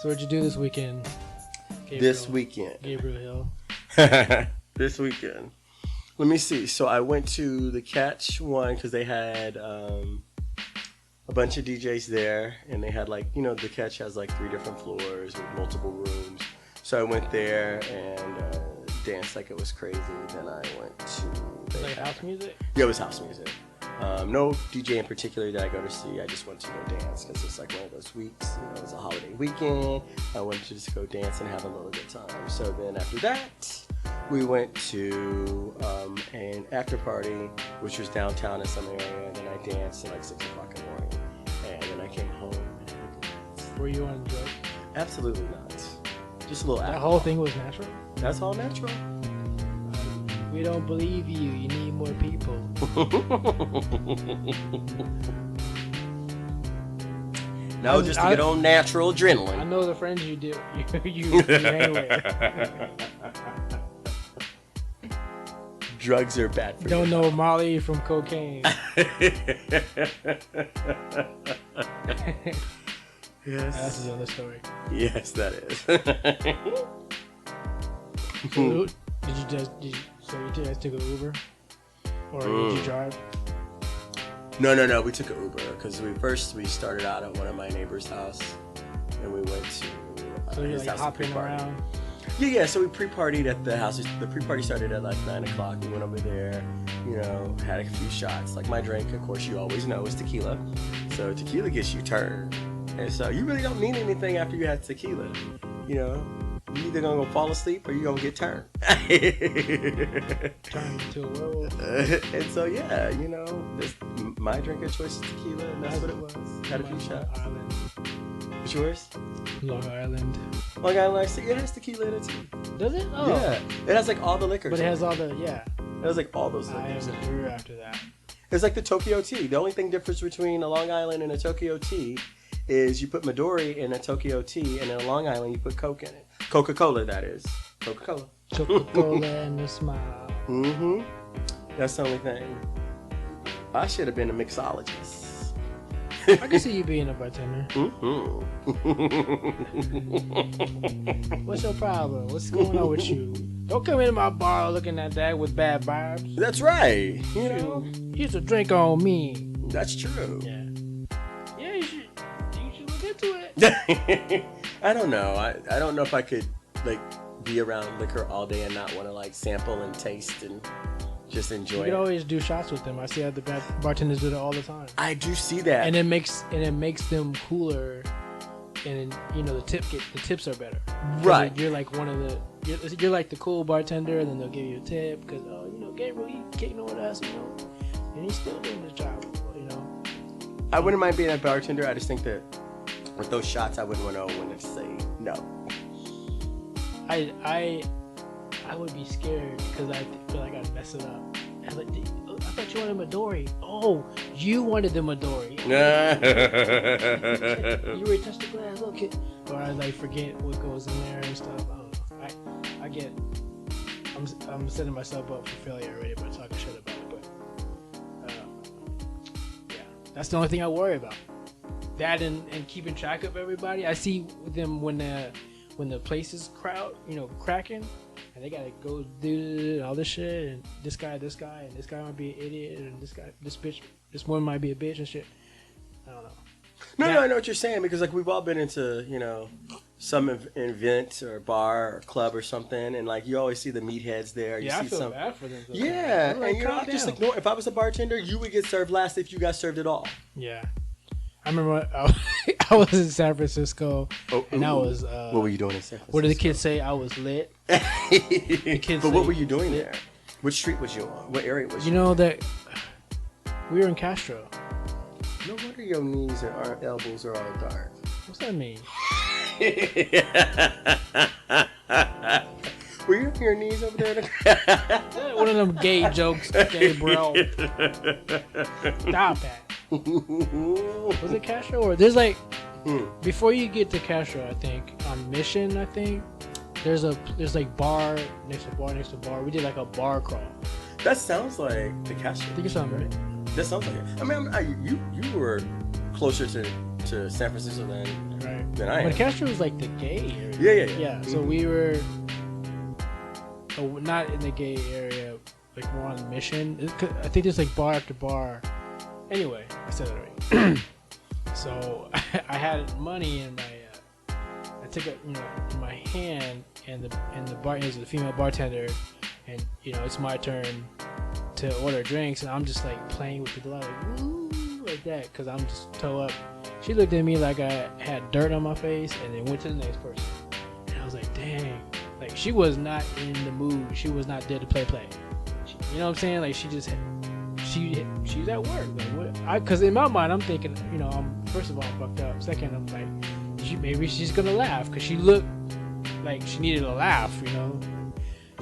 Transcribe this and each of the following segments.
So what'd you do this weekend? Gabriel, This weekend. Gabriel Hill. This weekend. Let me see. So I went to the Catch one because they had a bunch of DJs there, and they had like, you know, the Catch has like 3 different floors with multiple rooms. So I went there and danced like it was crazy. Then I went to Like house music? Yeah, it was house music. No DJ in particular that I go to see. I just went to go dance because it's like one of those weeks. You know, it's a holiday weekend. I wanted to just go dance and have a little good time. So then after that, we went to an after party, which was downtown in some area. And then I danced at like 6 o'clock in the morning. And then I came home and had a good dance. Were you on drugs? Absolutely not. Just a little That alcohol. whole thing was natural? That's all natural. We don't believe you. You need more people. No, just to get on natural adrenaline. I know the friends you do. You hang with. Drugs are bad for Don't you. know Molly from cocaine. Yes. That's another story. Yes, that is. So, so you guys took an Uber? Or did you drive? No. We took an Uber because we started out at one of my neighbor's house, and we went to So you're his like house to hopping pre-party. around? Yeah. So we pre-partied at the house. The pre-party started at like 9 o'clock. We went over there, you know, had a few shots. Like my drink, of course, you always know is tequila. So tequila gets you turned, and so you really don't need anything after you have tequila. You know, you either gonna go fall asleep or you gonna get turned. Turned into a werewolf? And so yeah, you know, my drink of choice is tequila, and that's what it was. Had a few shots. Long Island. What's yours? Long Island. Long Island Iced Tea. It has tequila in it too. Does it? Oh. Yeah, it has like all the liquors. But it in has all the, yeah. It has like all those I liquors. have a brew after that. It's like the Tokyo tea. The only thing difference between a Long Island and a Tokyo tea is you put Midori in a Tokyo tea, and in a Long Island you put Coke in it. Coca-Cola, that is. Coca-Cola. Coca-Cola and a smile. Mm-hmm. That's the only thing. I should have been a mixologist. I can see you being a bartender. Mm-hmm. What's your problem? What's going on with you? Don't come into my bar looking at that with bad vibes. That's right. You know, Here's a drink on me. that's true. Yeah. Yeah, you should look into it. I don't know. I don't know if I could like be around liquor all day and not want to like sample and taste and just You enjoy could it. always do shots with them. I see how the bartenders do it all the time. I do see that. And it makes them cooler, and you know the tips are better. Right. You're like one of the you're like the cool bartender, and then they'll give you a tip because you know Gabriel, he kicking with us, you know, and he's still doing his job, you know. I wouldn't mind being a bartender. I just think that with those shots, I wouldn't want to know when to say no. I would be scared because I feel like I'd mess it up. I thought you wanted Midori. Oh, you wanted the Midori. You already touched the glass, okay. Or I like forget what goes in there and stuff. I don't know. I'm setting myself up for failure already by talking shit about it. But yeah, that's the only thing I worry about. That and keeping track of everybody. I see them when the place is cracking. And they gotta go do all this shit, and this guy, and this guy might be an idiot, and this bitch, this one might be a bitch and shit. I don't know. No, I know what you're saying because like we've all been into some event or bar or club or something, and like you always see the meatheads there. You Yeah, see I feel bad for them. Yeah, I'm like, and I just ignore. If I was a bartender, you would get served last if you got served at all. Yeah, I remember I was in San Francisco, and I was. What were you doing in San Francisco? What did the kids say? I was lit. But what were you doing there? Which street was you on? What area was you? You know that we were in Castro. No wonder your knees and our elbows are all dark. What's that mean? Were you on your knees over there? One of them gay jokes, Gabriel. Stop that. Was it Castro or there's like before you get to Castro, I think on Mission, I think there's like bar next to bar. We did like a bar crawl. That sounds like the Castro. I think it sounds right. That sounds like it. I mean, you were closer to San Francisco than I am. But Castro was like the gay area. Yeah. So we were not in the gay area, like more on a mission. I think there's like bar after bar. Anyway, I said it already. So I had money in my. I took it, in my hand, and the bar is a female bartender, and it's my turn to order drinks, and I'm just like playing with the glove, like woo, like that, because I'm just toe up. She looked at me like I had dirt on my face, and then went to the next person. And I was like, dang, like she was not in the mood. She was not there to play. You know what I'm saying? Like she's at work. Like what? Because in my mind, I'm thinking, first of all, I'm fucked up. Second, I'm like, maybe she's gonna laugh because she looked like she needed a laugh.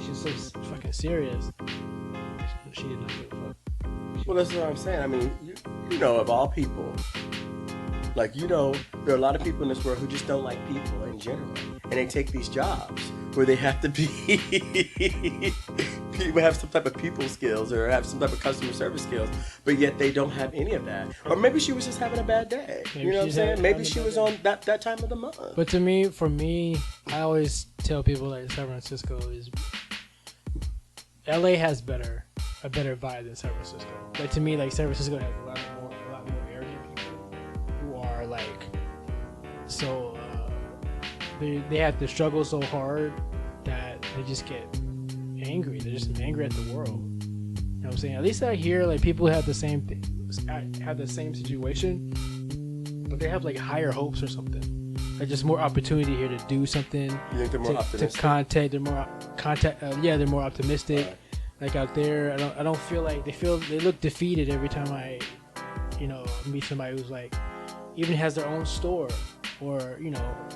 She was so fucking serious. She did not give a fuck. Well, that's what I'm saying. I mean, of all people, like, there are a lot of people in this world who just don't like people in general, and they take these jobs where they have to be people have some type of people skills or have some type of customer service skills, but yet they don't have any of that. Or maybe she was just having a bad day. You know what I'm saying? Maybe she was on that time of the month. But for me, I always tell people that San Francisco is. LA has a better vibe than San Francisco. Like to me, like San Francisco has a lot more arrogant people who are like so they have to struggle so hard that they just get angry. They're just angry at the world. You know what I'm saying? At least I hear like people have the same thing, have the same situation, but they have like higher hopes or something. Like just more opportunity here to do something. You think they're more optimistic? To contact. They're more optimistic. Right. Like out there, I don't feel like they look defeated every time I, meet somebody who's like, even has their own store or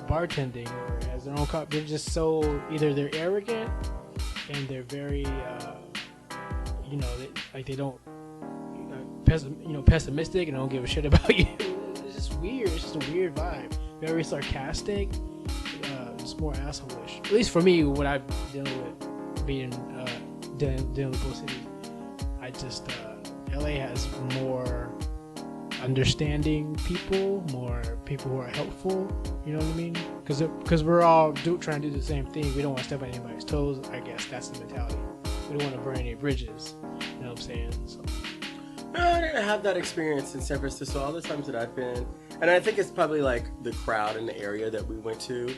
bartending or has their own cup. They're just so either they're arrogant and they're very, they don't, pessimistic and don't give a shit about you. It's just weird. It's just a weird vibe. Very sarcastic. Just more asshole-ish. At least for me, when I'm dealing with being dealing with both cities, I just LA has more understanding people, more people who are helpful. You know what I mean? Because we're all trying to do the same thing. We don't want to step on anybody's toes. I guess that's the mentality. We don't want to burn any bridges. You know what I'm saying? So. No, I didn't have that experience in San Francisco. All the times that I've been, and I think it's probably like the crowd in the area that we went to.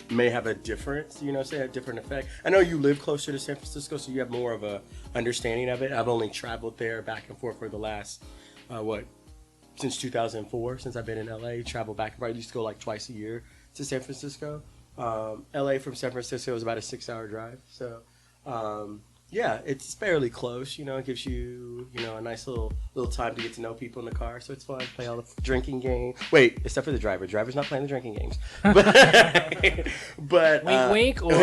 May have a difference, say a different effect. I know you live closer to San Francisco, so you have more of a understanding of it. I've only traveled there back and forth for the last, since 2004, since I've been in LA, traveled back and forth. I used to go like twice a year to San Francisco. LA from San Francisco is about a 6-hour drive. So, yeah, it's fairly close. It gives you, a nice little time to get to know people in the car. So it's fun. Play all the drinking games. Wait, except for the driver. Driver's not playing the drinking games. But wink, or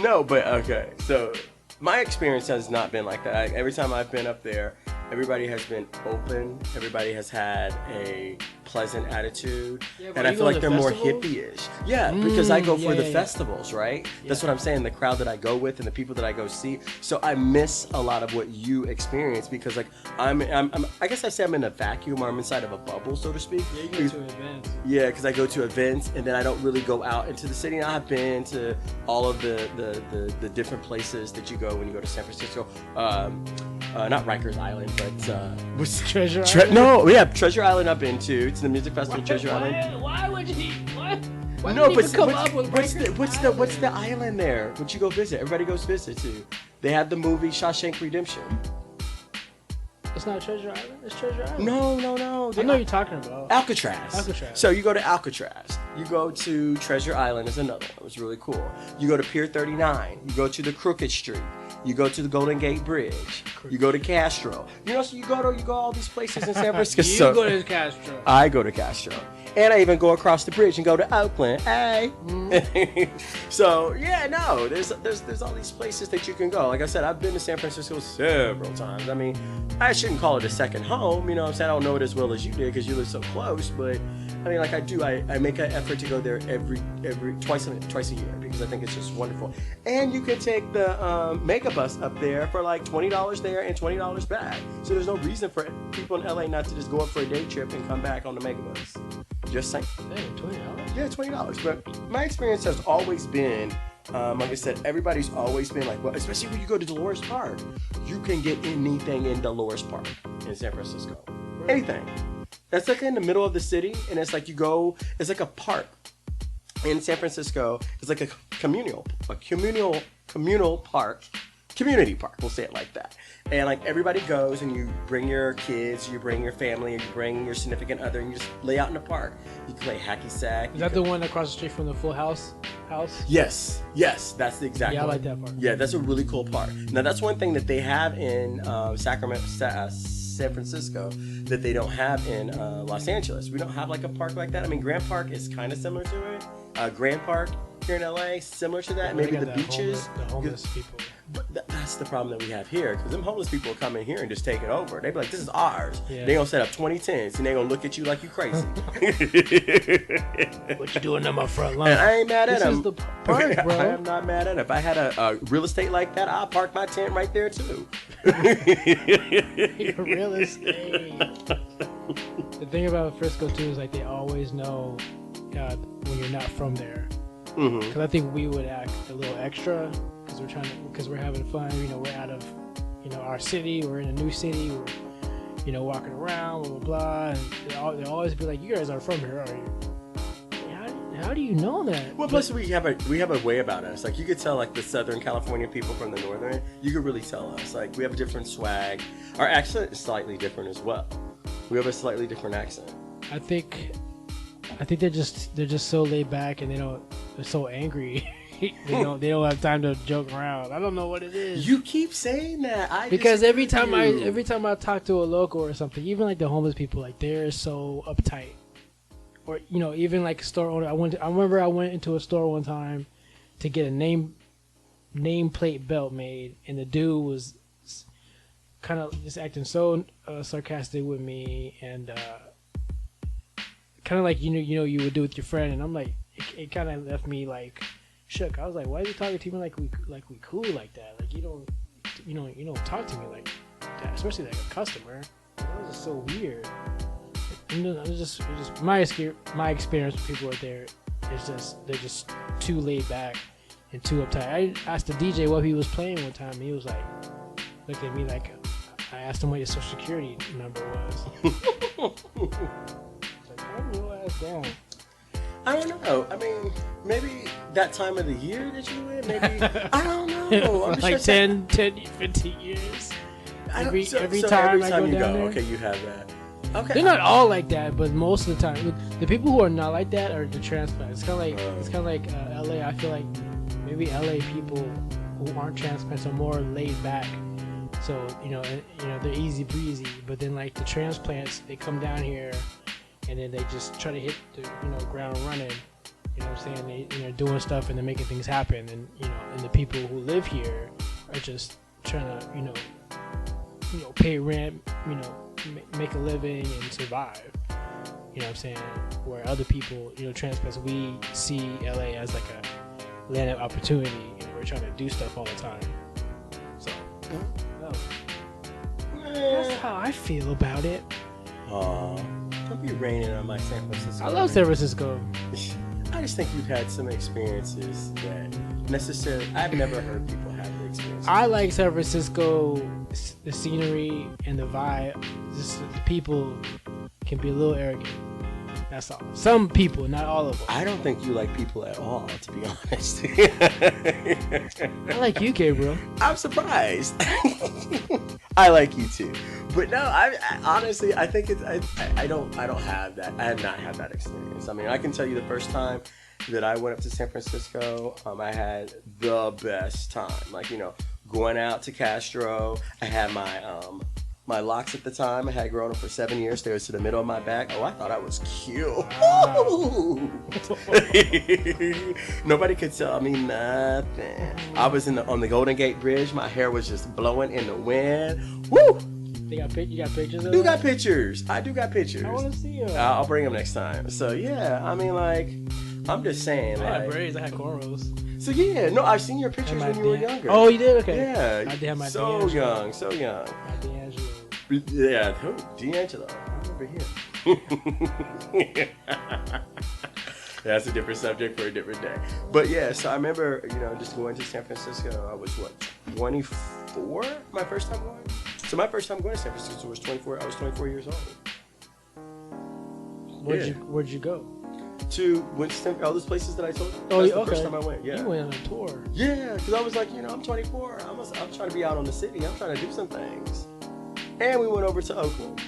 no, but okay. So my experience has not been like that. Every time I've been up there, everybody has been open. Everybody has had a pleasant attitude. Yeah, and I feel like they're more hippie-ish. Yeah, because I go for the festivals, right? Yeah. That's what I'm saying. The crowd that I go with and the people that I go see. So I miss a lot of what you experience because, like, I guess I say I'm in a vacuum or I'm inside of a bubble, so to speak. Yeah, you go to events. Yeah, because I go to events and then I don't really go out into the city. I've been to all of the different places that you go when you go to San Francisco. Not Rikers Island, but what's Treasure Island? No, yeah, Treasure Island I've been to. It's the music festival, Treasure Island. Why would you? What? Why No, but come up with what's the island there? Would you go visit? Everybody goes visit too. They have the movie Shawshank Redemption. It's not Treasure Island. It's Treasure Island. No. I know you're talking about Alcatraz. So you go to Alcatraz. You go to Treasure Island is another one. It was really cool. You go to Pier 39. You go to the Crooked Street. You go to the Golden Gate Bridge. You go to Castro. So you go all these places in San Francisco. You go to Castro. I go to Castro. And I even go across the bridge and go to Oakland. Hey. So yeah, no, there's all these places that you can go. Like I said, I've been to San Francisco several times. I mean, I shouldn't call it a second home. You know what I'm saying? I don't know it as well as you did because you live so close. But I mean, like I do, I make an effort to go there every twice a year because I think it's just wonderful. And you can take the mega bus up there for like $20 there and $20 back. So there's no reason for people in LA not to just go up for a day trip and come back on the mega bus. Just saying. Dang, $20? Yeah, $20. But my experience has always been, like I said, everybody's always been like, well, especially when you go to Dolores Park, you can get anything in Dolores Park in San Francisco. Anything. That's like in the middle of the city, and it's like you go, it's like a park in San Francisco. It's like a communal park, community park, we'll say it like that. And like everybody goes and you bring your kids, you bring your family, and you bring your significant other, and you just lay out in the park. You can play hacky sack. Is that the one across the street from the Full House? Yes, that's the exact one. Yeah, I like that park. Yeah, that's a really cool park. Now that's one thing that they have in San Francisco that they don't have in Los Angeles. We don't have like a park like that. I mean, Grant Park is kind of similar to it. Grand Park here in LA, similar to that. Maybe the beaches. The homeless people. But that's the problem that we have here, because them homeless people will come in here and just take it over. They be like, this is ours. Yeah. They gonna set up 20 tents and they gonna look at you like you crazy. What you doing on my front lawn? And I ain't mad at them. This is the park, bro. I am not mad at it. If I had a real estate like that, I'll park my tent right there too. Real estate. The thing about Frisco too is like they always know when you're not from there. Because I think we would act a little extra because we're having fun. You know, we're out of our city. We're in a new city. We're walking around, blah blah blah. And they'll always be like, "You guys aren't from here, are you?" How do you know that? Well, plus we have a way about us. Like you could tell, like the Southern California people from the Northern. You could really tell us. Like we have a different swag. Our accent is slightly different as well. We have a slightly different accent. I think they're just so laid back and they're so angry. they don't have time to joke around. I don't know what it is. You keep saying that. Because every time I talk to a local or something, even like the homeless people, like they're so uptight. Or even like a store owner. I remember I went into a store one time to get a nameplate belt made, and the dude was kind of just acting so sarcastic with me, and kind of like you would do with your friend. And I'm like, it kind of left me like shook. I was like, why are you talking to me like we cool like that? Like you don't talk to me like that, especially like a customer. That was just so weird. It's just my experience with people out there is just they're just too laid back and too uptight. I asked the DJ what he was playing one time, and he was like, looked at me like I asked him what your social security number was. Like, calm your ass down. I don't know. I mean, maybe that time of the year that you went, maybe I don't know. I'm like 10, 15 years. Every time I go down there. Okay, you have that. Okay. They're not all like that, but most of the time, the people who are not like that are the transplants. It's kind of like LA. I feel like maybe LA people who aren't transplants are more laid back. So they're easy breezy. But then like the transplants, they come down here and then they just try to hit the ground running. You know what I'm saying? They're doing stuff and they're making things happen. And and the people who live here are just trying to pay rent, make a living and survive. You know what I'm saying? Where other people, transplants, we see LA as like a land of opportunity, and we're trying to do stuff all the time. So that's how I feel about it. Don't be raining on my San Francisco. I love San Francisco. I just think you've had some experiences that I've never heard people have the experiences. I like San Francisco, the scenery and the vibe. Just the people can be a little arrogant. That's all. Some people, not all of them. I don't think you like people at all, to be honest. I like you, Gabriel. I'm surprised. I like you too, but no, I honestly, I think I don't have that. I have not had that experience. I mean, I can tell you the first time that I went up to San Francisco, I had the best time. Like, going out to Castro. I had my My locks at the time, I had grown them for 7 years. They was to the middle of my back. Oh, I thought I was cute. Wow. Nobody could tell me nothing. I was on the Golden Gate Bridge. My hair was just blowing in the wind. Woo! You got pictures of I do that? got pictures. I do got pictures. I want to see them. I'll bring them next time. So, yeah, I mean, like, I'm just saying. I had like, braids. I had cornrows. So, yeah, no, I've seen your pictures when you were younger. Oh, you did? Okay. Yeah. I did have my so D'Angelo. young, so young. My D'Angelo. Yeah, who? D'Angelo. I remember him. That's a different subject for a different day. But yeah, so I remember, just going to San Francisco. I was, 24? My first time going? So my first time going to San Francisco was 24. I was 24 years old. Where'd you go? Went to all those places that I told you. Oh, That's the okay. first time I went, yeah. You went on a tour. Yeah, because I was like, I'm 24. I'm trying to be out on the city. I'm trying to do some things. And we went over to Oakland.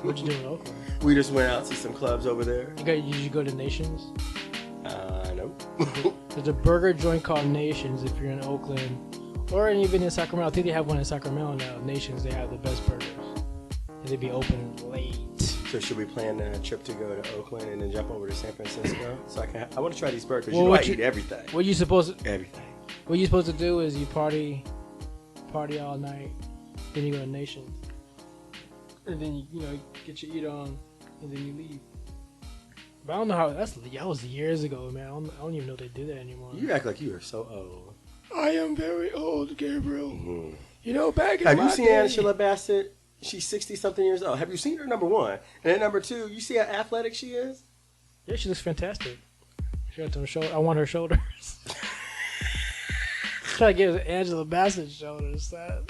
What'd you do in Oakland? We just went out to some clubs over there. Did you go to Nations? Nope. There's a burger joint called Nations if you're in Oakland. Or even in Sacramento. I think they have one in Sacramento now. Nations, they have the best burgers. And they be open late. So should we plan a trip to go to Oakland and then jump over to San Francisco? So I want to try these burgers. Well, I eat everything. What you supposed to do is you party all night, then you go to Nations, and then you get your eat on, and then you leave. But I don't know how that was years ago, man. I don't even know if they do that anymore. You act like you are so old. I am very old, Gabriel. Mm-hmm. Back in Have my you seen day. Angela Bassett? She's 60-something years old. Have you seen her, number one? And then number two, you see how athletic she is? Yeah, she looks fantastic. She got them shoulders. I want her shoulders. Try to get Angela Bassett's shoulders, son.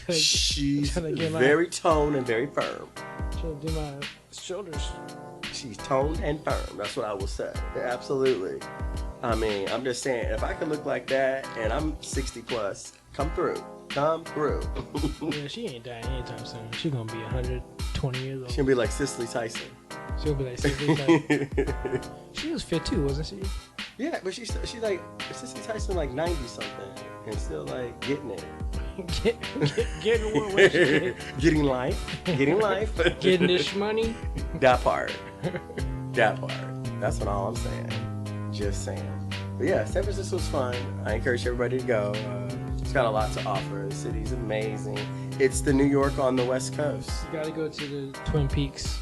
She's very toned and very firm. Trying to do my shoulders. She's toned and firm. That's what I will say. Absolutely. I mean, I'm just saying, if I could look like that and I'm 60 plus, come through. Yeah, she ain't dying anytime soon. She's gonna be 120 years old. She's gonna be like Cicely Tyson. She'll be like Cicely Tyson. She was fit too, wasn't she? Yeah, but she's like Cicely Tyson, like 90 something, and still like getting it. Getting what? Getting life. Getting this money. That part. That's all I'm saying. Just saying. But yeah, San Francisco's fun. I encourage everybody to go. It's got a lot to offer. The city's amazing. It's the New York on the West Coast. You gotta go to the Twin Peaks.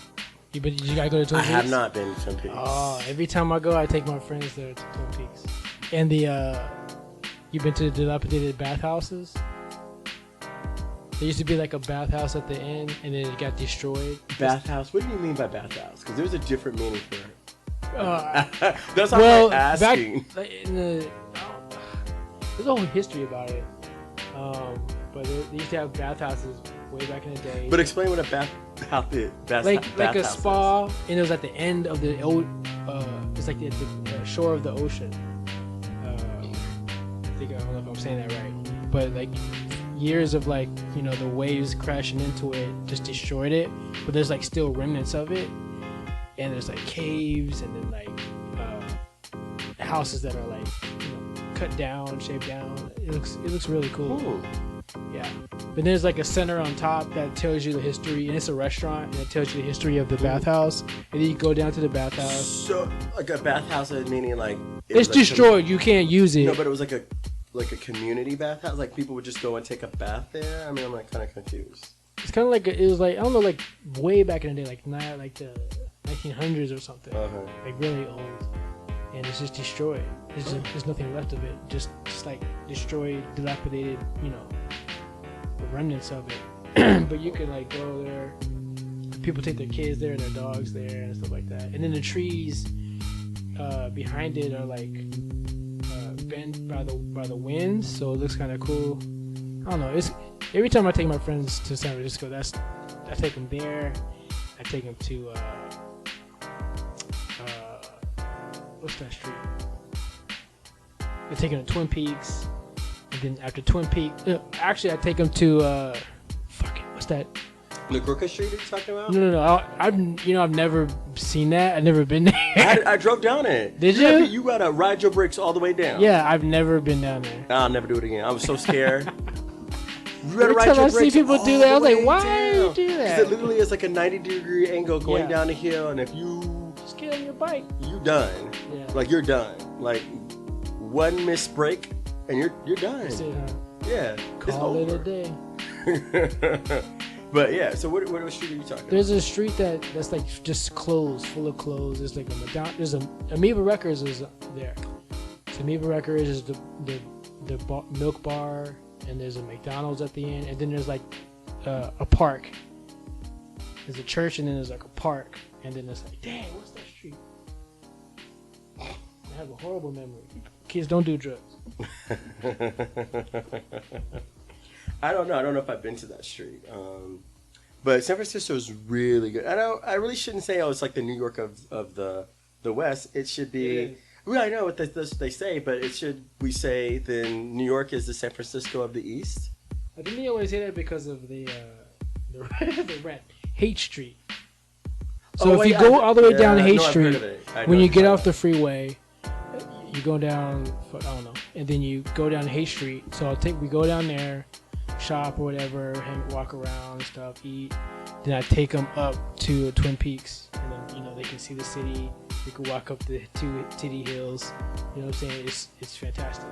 You gotta go to Twin Peaks? I have not been to Twin Peaks. Oh, every time I go, I take my friends there to Twin Peaks. And you've been to the dilapidated bathhouses? There used to be like a bathhouse at the end, and then it got destroyed. Bathhouse? What do you mean by bathhouse? Because there's a different meaning for it. That's how I'm asking. There's a whole history about it. But they used to have bathhouses way back in the day. But explain what a bathhouse is. Like a spa, and it was at the end of the old. It's like at the shore of the ocean. I don't know if I'm saying that right, but like years of like the waves crashing into it just destroyed it. But there's like still remnants of it, and there's like caves, and then like houses that are like cut down, shaped down. It looks really cool. Ooh. Yeah. But there's like a center on top that tells you the history, and it's a restaurant, and it tells you the history of the bathhouse. And then you go down to the bathhouse. So like a bathhouse meaning like it's destroyed. You can't use it. No, but it was like a community bathhouse. Like people would just go and take a bath there. I mean, I'm like kind of confused. It's kind of like it was like I don't know, like way back in the day, like the 1900s or something, like really old. And it's just destroyed. There's nothing left of it. Just like destroyed, dilapidated, the remnants of it. But you can like go there. People take their kids there and their dogs there and stuff like that. And then the trees behind it are like bent by the winds, so it looks kind of cool. I don't know. It's every time I take my friends to San Francisco, I take them there. I take them to what's that street? I take them to Twin Peaks, and then after Twin Peaks, actually I take them to what's that? The Crooked Street you're talking about? No. I've never seen that. I've never been there. I drove down it. Did you? You gotta ride your brakes all the way down. Yeah, I've never been down there. I'll never do it again. I was so scared. You gotta Every ride time your I see brakes people all do that, I the was like, way why down. do you do that? Because it literally is like a 90-degree angle going Yeah. down the hill, and if you Just get on your bike. done, Yeah. like you're done. Like one missed break, and you're done. That's it, huh? Yeah, Call it it's a over. day. But yeah, so what street are you talking There's a street that's like just closed, full of clothes. There's like there's a Amoeba Records is there. So Amoeba Records is the milk bar, and there's a McDonald's at the end, and then there's like a park. There's a church, and then there's like a park, and then it's like, dang, what's that street? I have a horrible memory. Kids, don't do drugs. I don't know if I've been to that street. But San Francisco is really good. I really shouldn't say, it's like the New York of the West. It should be. Well, I know what they say, but we say then New York is the San Francisco of the East? I didn't they always say that because of the rent. Hate Street. So if you go all the way down Hate Street, when you get off the freeway, you go down, I don't know, and then you go down Hate Street. So we go down there, shop or whatever, walk around and stuff, eat. Then I take them up to Twin Peaks, and then they can see the city. You can walk up the two Titty Hills. You know what I'm saying? It's fantastic.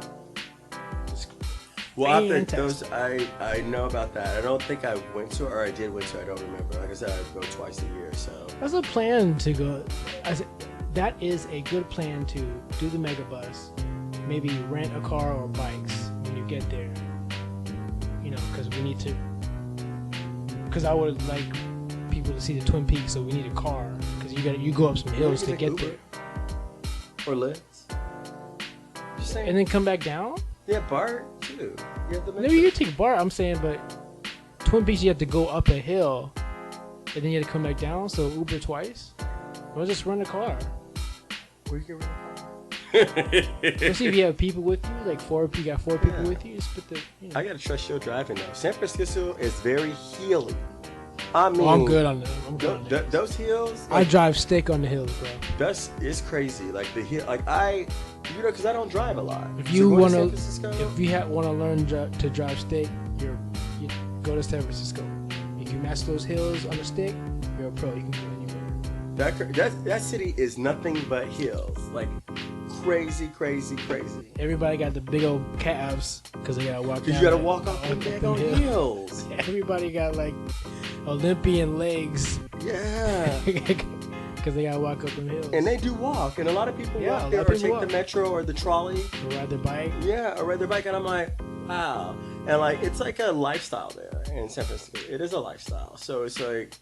Well, I know about that. I don't think I went to it, or I did went to it. I don't remember. Like I said, I go twice a year, so. That's a plan to go. That is a good plan to do the megabus. Maybe rent a car or bikes when you get there. Because we need to. Because I would like people to see the Twin Peaks, so we need a car. Because you go up some hills to get there. Or Lyft. Just saying. And then come back down. Yeah, BART too. You have the Maybe you take BART. I'm saying, but Twin Peaks you have to go up a hill, and then you have to come back down. So Uber twice. Or just rent a car. Where you can rent a car. Especially if you have people with you, like you got four people with you. Just put the. I gotta trust your driving though. San Francisco is very hilly. I mean, I'm good on that. Those hills. I drive stick on the hills, bro. It's crazy. Like the hill, like because I don't drive a lot. If you want to learn to drive stick, you go to San Francisco. If you match those hills on the stick, you're a pro. You can go anywhere. That city is nothing but hills. Like crazy. Everybody got the big old calves because they gotta walk. Because you gotta walk off them daggone hills. Everybody got like Olympian legs. Yeah. Because they gotta walk up them hills. And they do walk, and a lot of people walk there or take the metro or the trolley. Or ride their bike. Yeah, or ride their bike, and I'm like, wow. And like, it's like a lifestyle there in San Francisco. It is a lifestyle. So it's like,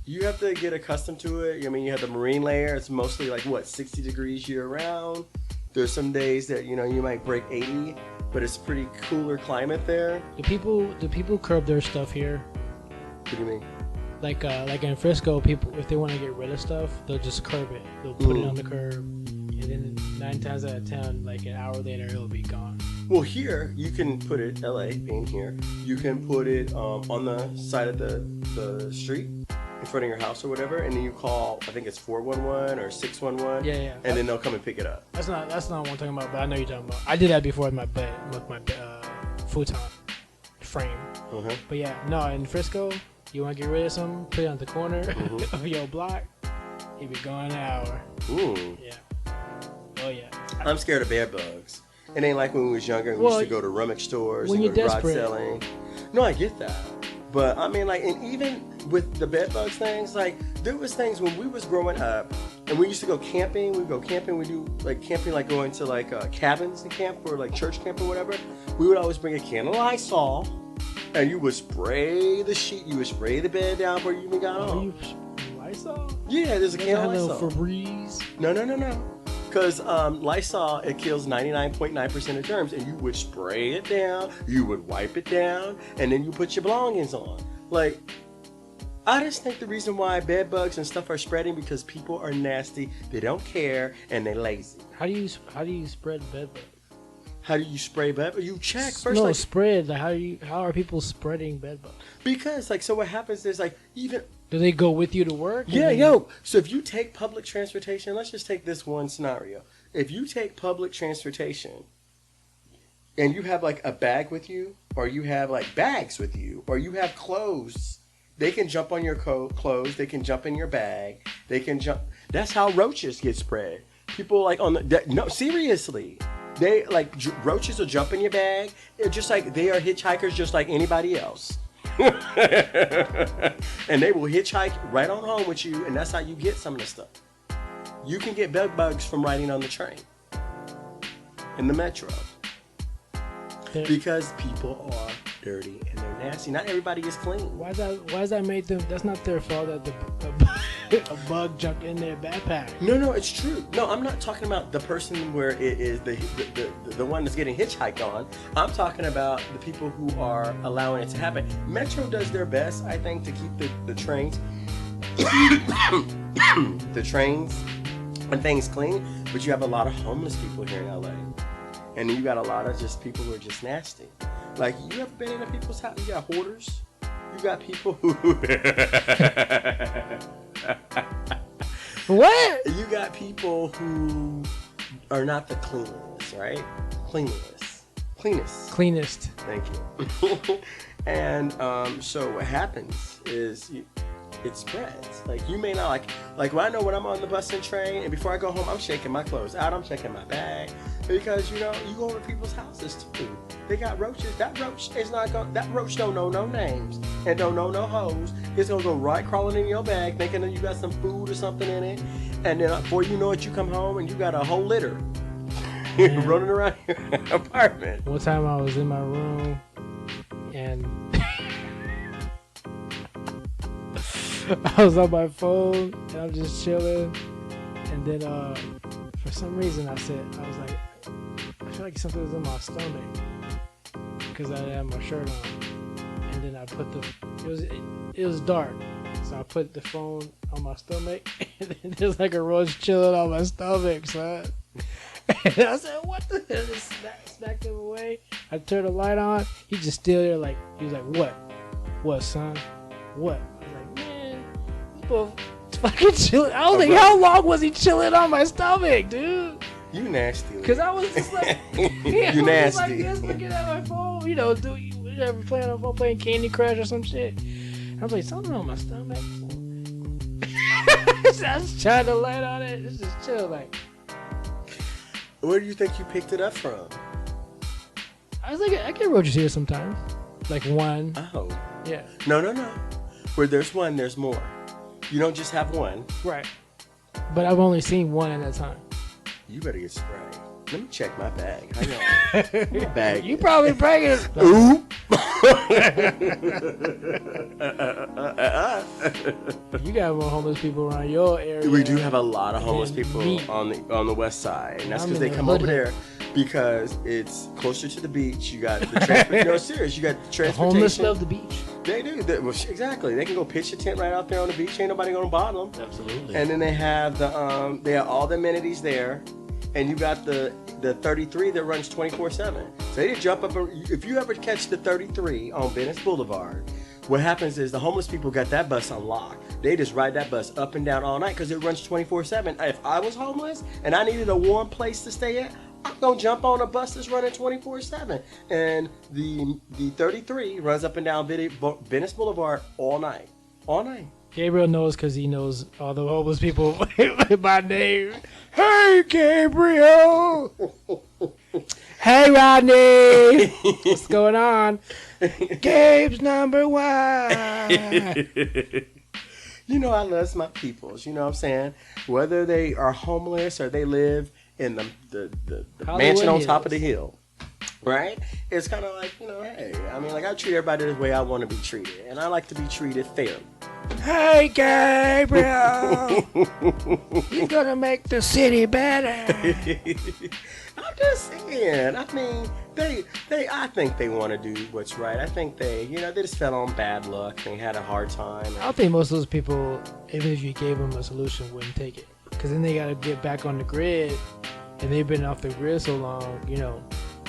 you have to get accustomed to it. I mean, you have the marine layer. It's mostly like, 60 degrees year round. There's some days that, you might break 80, but it's pretty cooler climate there. Do people curb their stuff here? What do you mean? Like in Frisco, people, if they want to get rid of stuff, they'll just curb it. They'll put it on the curb, and then 9 times out of 10, like an hour later, it'll be gone. Well, here you can put it. LA being here, you can put it on the side of the street in front of your house or whatever, and then you call. I think it's 411 or 611. Yeah. And then they'll come and pick it up. That's not what I'm talking about, but I know you're talking about. I did that before with my futon frame. Uh-huh. But yeah, no, in Frisco. You want to get rid of something? Put it on the corner of your block. It be gone an hour. Ooh. Yeah. Oh yeah. I'm scared of bed bugs. It ain't like when we was younger and we used to go to rummage stores and go to garage selling. No, I get that. But I mean, like, and even with the bed bugs things, like, there was things when we was growing up and we used to go camping. We do like camping, like going to like cabins and camp or like church camp or whatever. We would always bring a can of Lysol. And you would spray the sheet, you would spray the bed down before you even got on. Lysol? Yeah, there's a can of Lysol. Febreze? No. Because Lysol, it kills 99.9% of germs, and you would spray it down, you would wipe it down, and then you put your belongings on. Like, I just think the reason why bed bugs and stuff are spreading because people are nasty, they don't care, and they're lazy. How do you spread bed bugs? How do you spray bed bugs? You check first. No, like, spread. Like how are people spreading bed bugs? Because like, so what happens is like, even do they go with you to work? Yeah. So if you take public transportation, let's just take this one scenario. If you take public transportation, and you have like a bag with you, or you have like bags with you, or you have clothes, they can jump on your clothes. They can jump in your bag. They can jump. That's how roaches get spread. People like no, seriously. They like roaches will jump in your bag. It's just like they are hitchhikers, just like anybody else. And they will hitchhike right on home with you, and that's how you get some of the stuff. You can get bed bugs from riding on the train in the metro because people are dirty and they're nasty. Not everybody is clean. Why is that made them? That's not their fault that a bug jumped in their backpack. No, it's true. No, I'm not talking about the person where it is the one that's getting hitchhiked on. I'm talking about the people who are allowing it to happen. Metro does their best, I think, to keep the trains, the trains and things clean. But you have a lot of homeless people here in LA, and then you got a lot of just people who are just nasty. Like, you ever been in people's house? You got hoarders. You got people who. What? You got people who are not the cleanest, right? Cleanest. Thank you. And so what happens is it spreads. Like, you may not like when I know when I'm on the bus and train, and before I go home, I'm shaking my clothes out. I'm checking my bag because you go over to people's houses too. They got roaches. That roach don't know no names and don't know no hoes. It's gonna go right crawling in your bag, thinking that you got some food or something in it, and then before you know it, you come home and you got a whole litter running around your apartment. One time I was in my room and I was on my phone and I'm just chilling, and then for some reason I was like, I feel like something was in my stomach because I didn't have my shirt on, and then I put it was dark, so I put the phone on my stomach, and then there's like a roach chilling on my stomach, son. And I said, what the hell? Just smacked him away. I turned the light on. He just still there, like, he was like, what, son? What? I was like, man, this boy fucking chilling. I was like, how long was he chilling on my stomach, dude? You nasty. Because I was just like, you nasty. Like this, looking at my phone, whatever, playing on phone, playing Candy Crush or some shit. I was like, something on my stomach. I was trying to light on it. It's just chill, like. Where do you think you picked it up from? I was like, I get roaches here sometimes. Like one. Oh. Yeah. No. Where there's one, there's more. You don't just have one. Right. But I've only seen one at a time. You better get sprayed. Let me check my bag. Hang on. My bag. You probably pregnant. Ooh. You got more homeless people around your area. We do have a lot of homeless people on the west side, and that's because they come over there because it's closer to the beach. You got the transportation. No, serious. You got the transportation. The homeless love the beach. They do. Exactly. They can go pitch a tent right out there on the beach. Ain't nobody gonna bother them. Absolutely. And then they have they have all the amenities there. And you got the 33 that runs 24/7. So they jump up. If you ever catch the 33 on Venice Boulevard, what happens is the homeless people got that bus on lock. They just ride that bus up and down all night because it runs 24/7. If I was homeless and I needed a warm place to stay at, I'm gonna jump on a bus that's running 24/7. And the 33 runs up and down Venice Boulevard all night. All night. Gabriel knows because he knows all the homeless people by name. Hey, Gabriel. Hey, Rodney. What's going on? Gabe's number one. You know I love my peoples. You know what I'm saying? Whether they are homeless or they live in the mansion on top of the hill. Right? It's kind of like, hey, I mean, like, I treat everybody the way I want to be treated. And I like to be treated fairly. Hey, Gabriel. You're going to make the city better. I'm just saying. I mean, I think they want to do what's right. I think they just fell on bad luck and had a hard time. I think most of those people, even if you gave them a solution, wouldn't take it. Because then they got to get back on the grid. And they've been off the grid so long,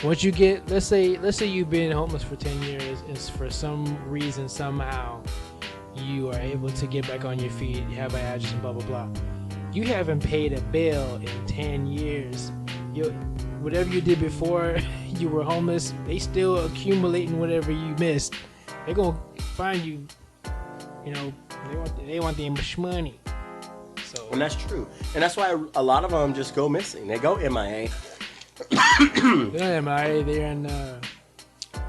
Once you get, let's say you've been homeless for 10 years, and for some reason, somehow, you are able to get back on your feet, you have an address and blah, blah, blah. You haven't paid a bill in 10 years. whatever you did before you were homeless, they still accumulating whatever you missed. They're gonna find you. You know, they want the money. So, and that's true, and that's why a lot of them just go missing. They go MIA. They're not MIA. They're in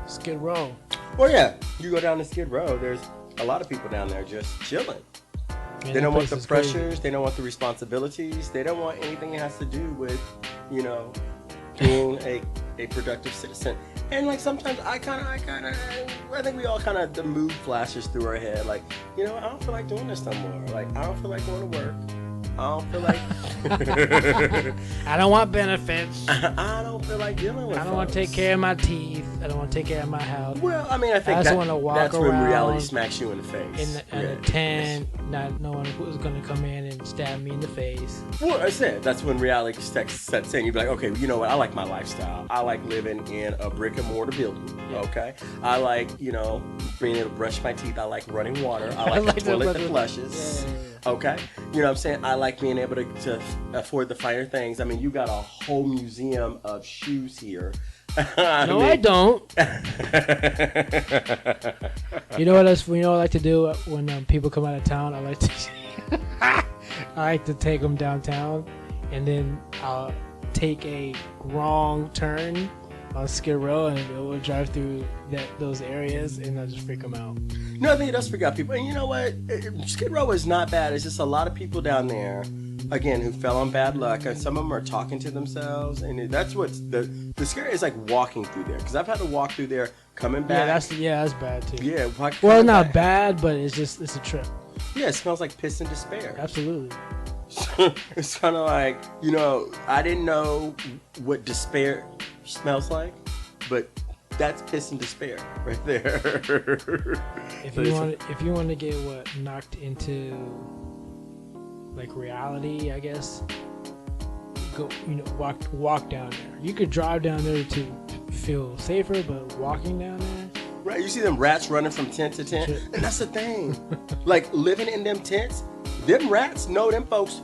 Skid Row. Well, yeah, you go down to Skid Row. There's a lot of people down there just chilling. Man, they don't want the pressures. Crazy. They don't want the responsibilities. They don't want anything that has to do with, you know, being a productive citizen. And like sometimes I think we all kind of, the mood flashes through our head. Like, you know, I don't feel like doing this no more. Like, I don't feel like going to work. I don't feel like. I don't want benefits. I don't feel like dealing with. I don't want to take care of my teeth. I don't want to take care of my house. Well, I mean, I think just want to walk that's around when reality smacks you in the face. In a tent, not knowing who's going to come in and stab me in the face. Well, I said that's when reality sets in. You'd be like, okay, you know what? I like my lifestyle. I like living in a brick and mortar building. Yeah. Okay, I like, you know, being able to brush my teeth. I like running water. I like the toilet that flushes. Yeah. Okay, you know what I'm saying? I like being able to afford the finer things. I mean, you got a whole museum of shoes here. I don't. You know what else? You know what I like to do when people come out of town? I like to take them downtown, and then I'll take a wrong turn on Skid Row, and we'll drive through those areas, and I'll just freak them out. No, I think it does freak out people. And you know what? Skid Row is not bad. It's just a lot of people down there, again, who fell on bad luck, and some of them are talking to themselves, and that's what's the scary is like walking through there, because I've had to walk through there coming back. That's bad too. Yeah, well, not bad, but it's a trip. Yeah, it smells like piss and despair. Absolutely. It's kind of like, you know, I didn't know what despair smells like, but that's piss and despair right there. If you want to get knocked into like reality, I guess, go, you know, walk down there. You could drive down there to feel safer, but walking down there, right? You see them rats running from tent to tent, and that's the thing. Like living in them tents, them rats know them folks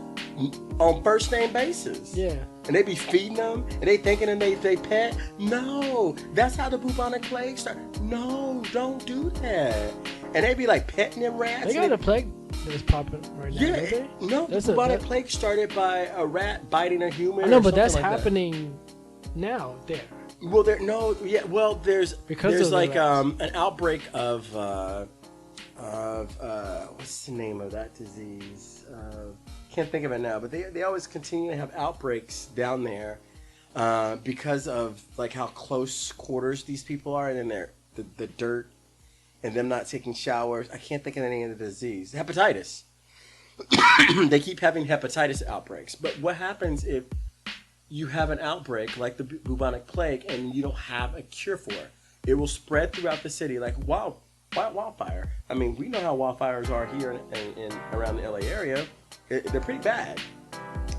on first name basis. Yeah. And they be feeding them, and they thinking and they pet. No, that's how the bubonic plague started. No, don't do that. And they be like petting them rats. They got a plague that's popping right now. Yeah, no, the bubonic plague started by a rat biting a human. I know, but that's like happening now there. Well, there's like an outbreak of what's the name of that disease? Can't think of it now, but they always continue to have outbreaks down there because of like how close quarters these people are, and then the dirt and them not taking showers. I can't think of the name of the disease. Hepatitis. They keep having hepatitis outbreaks. But what happens if you have an outbreak like the bubonic plague and you don't have a cure for it? It will spread throughout the city like wildfire. I mean, we know how wildfires are here in around the LA area. They're pretty bad.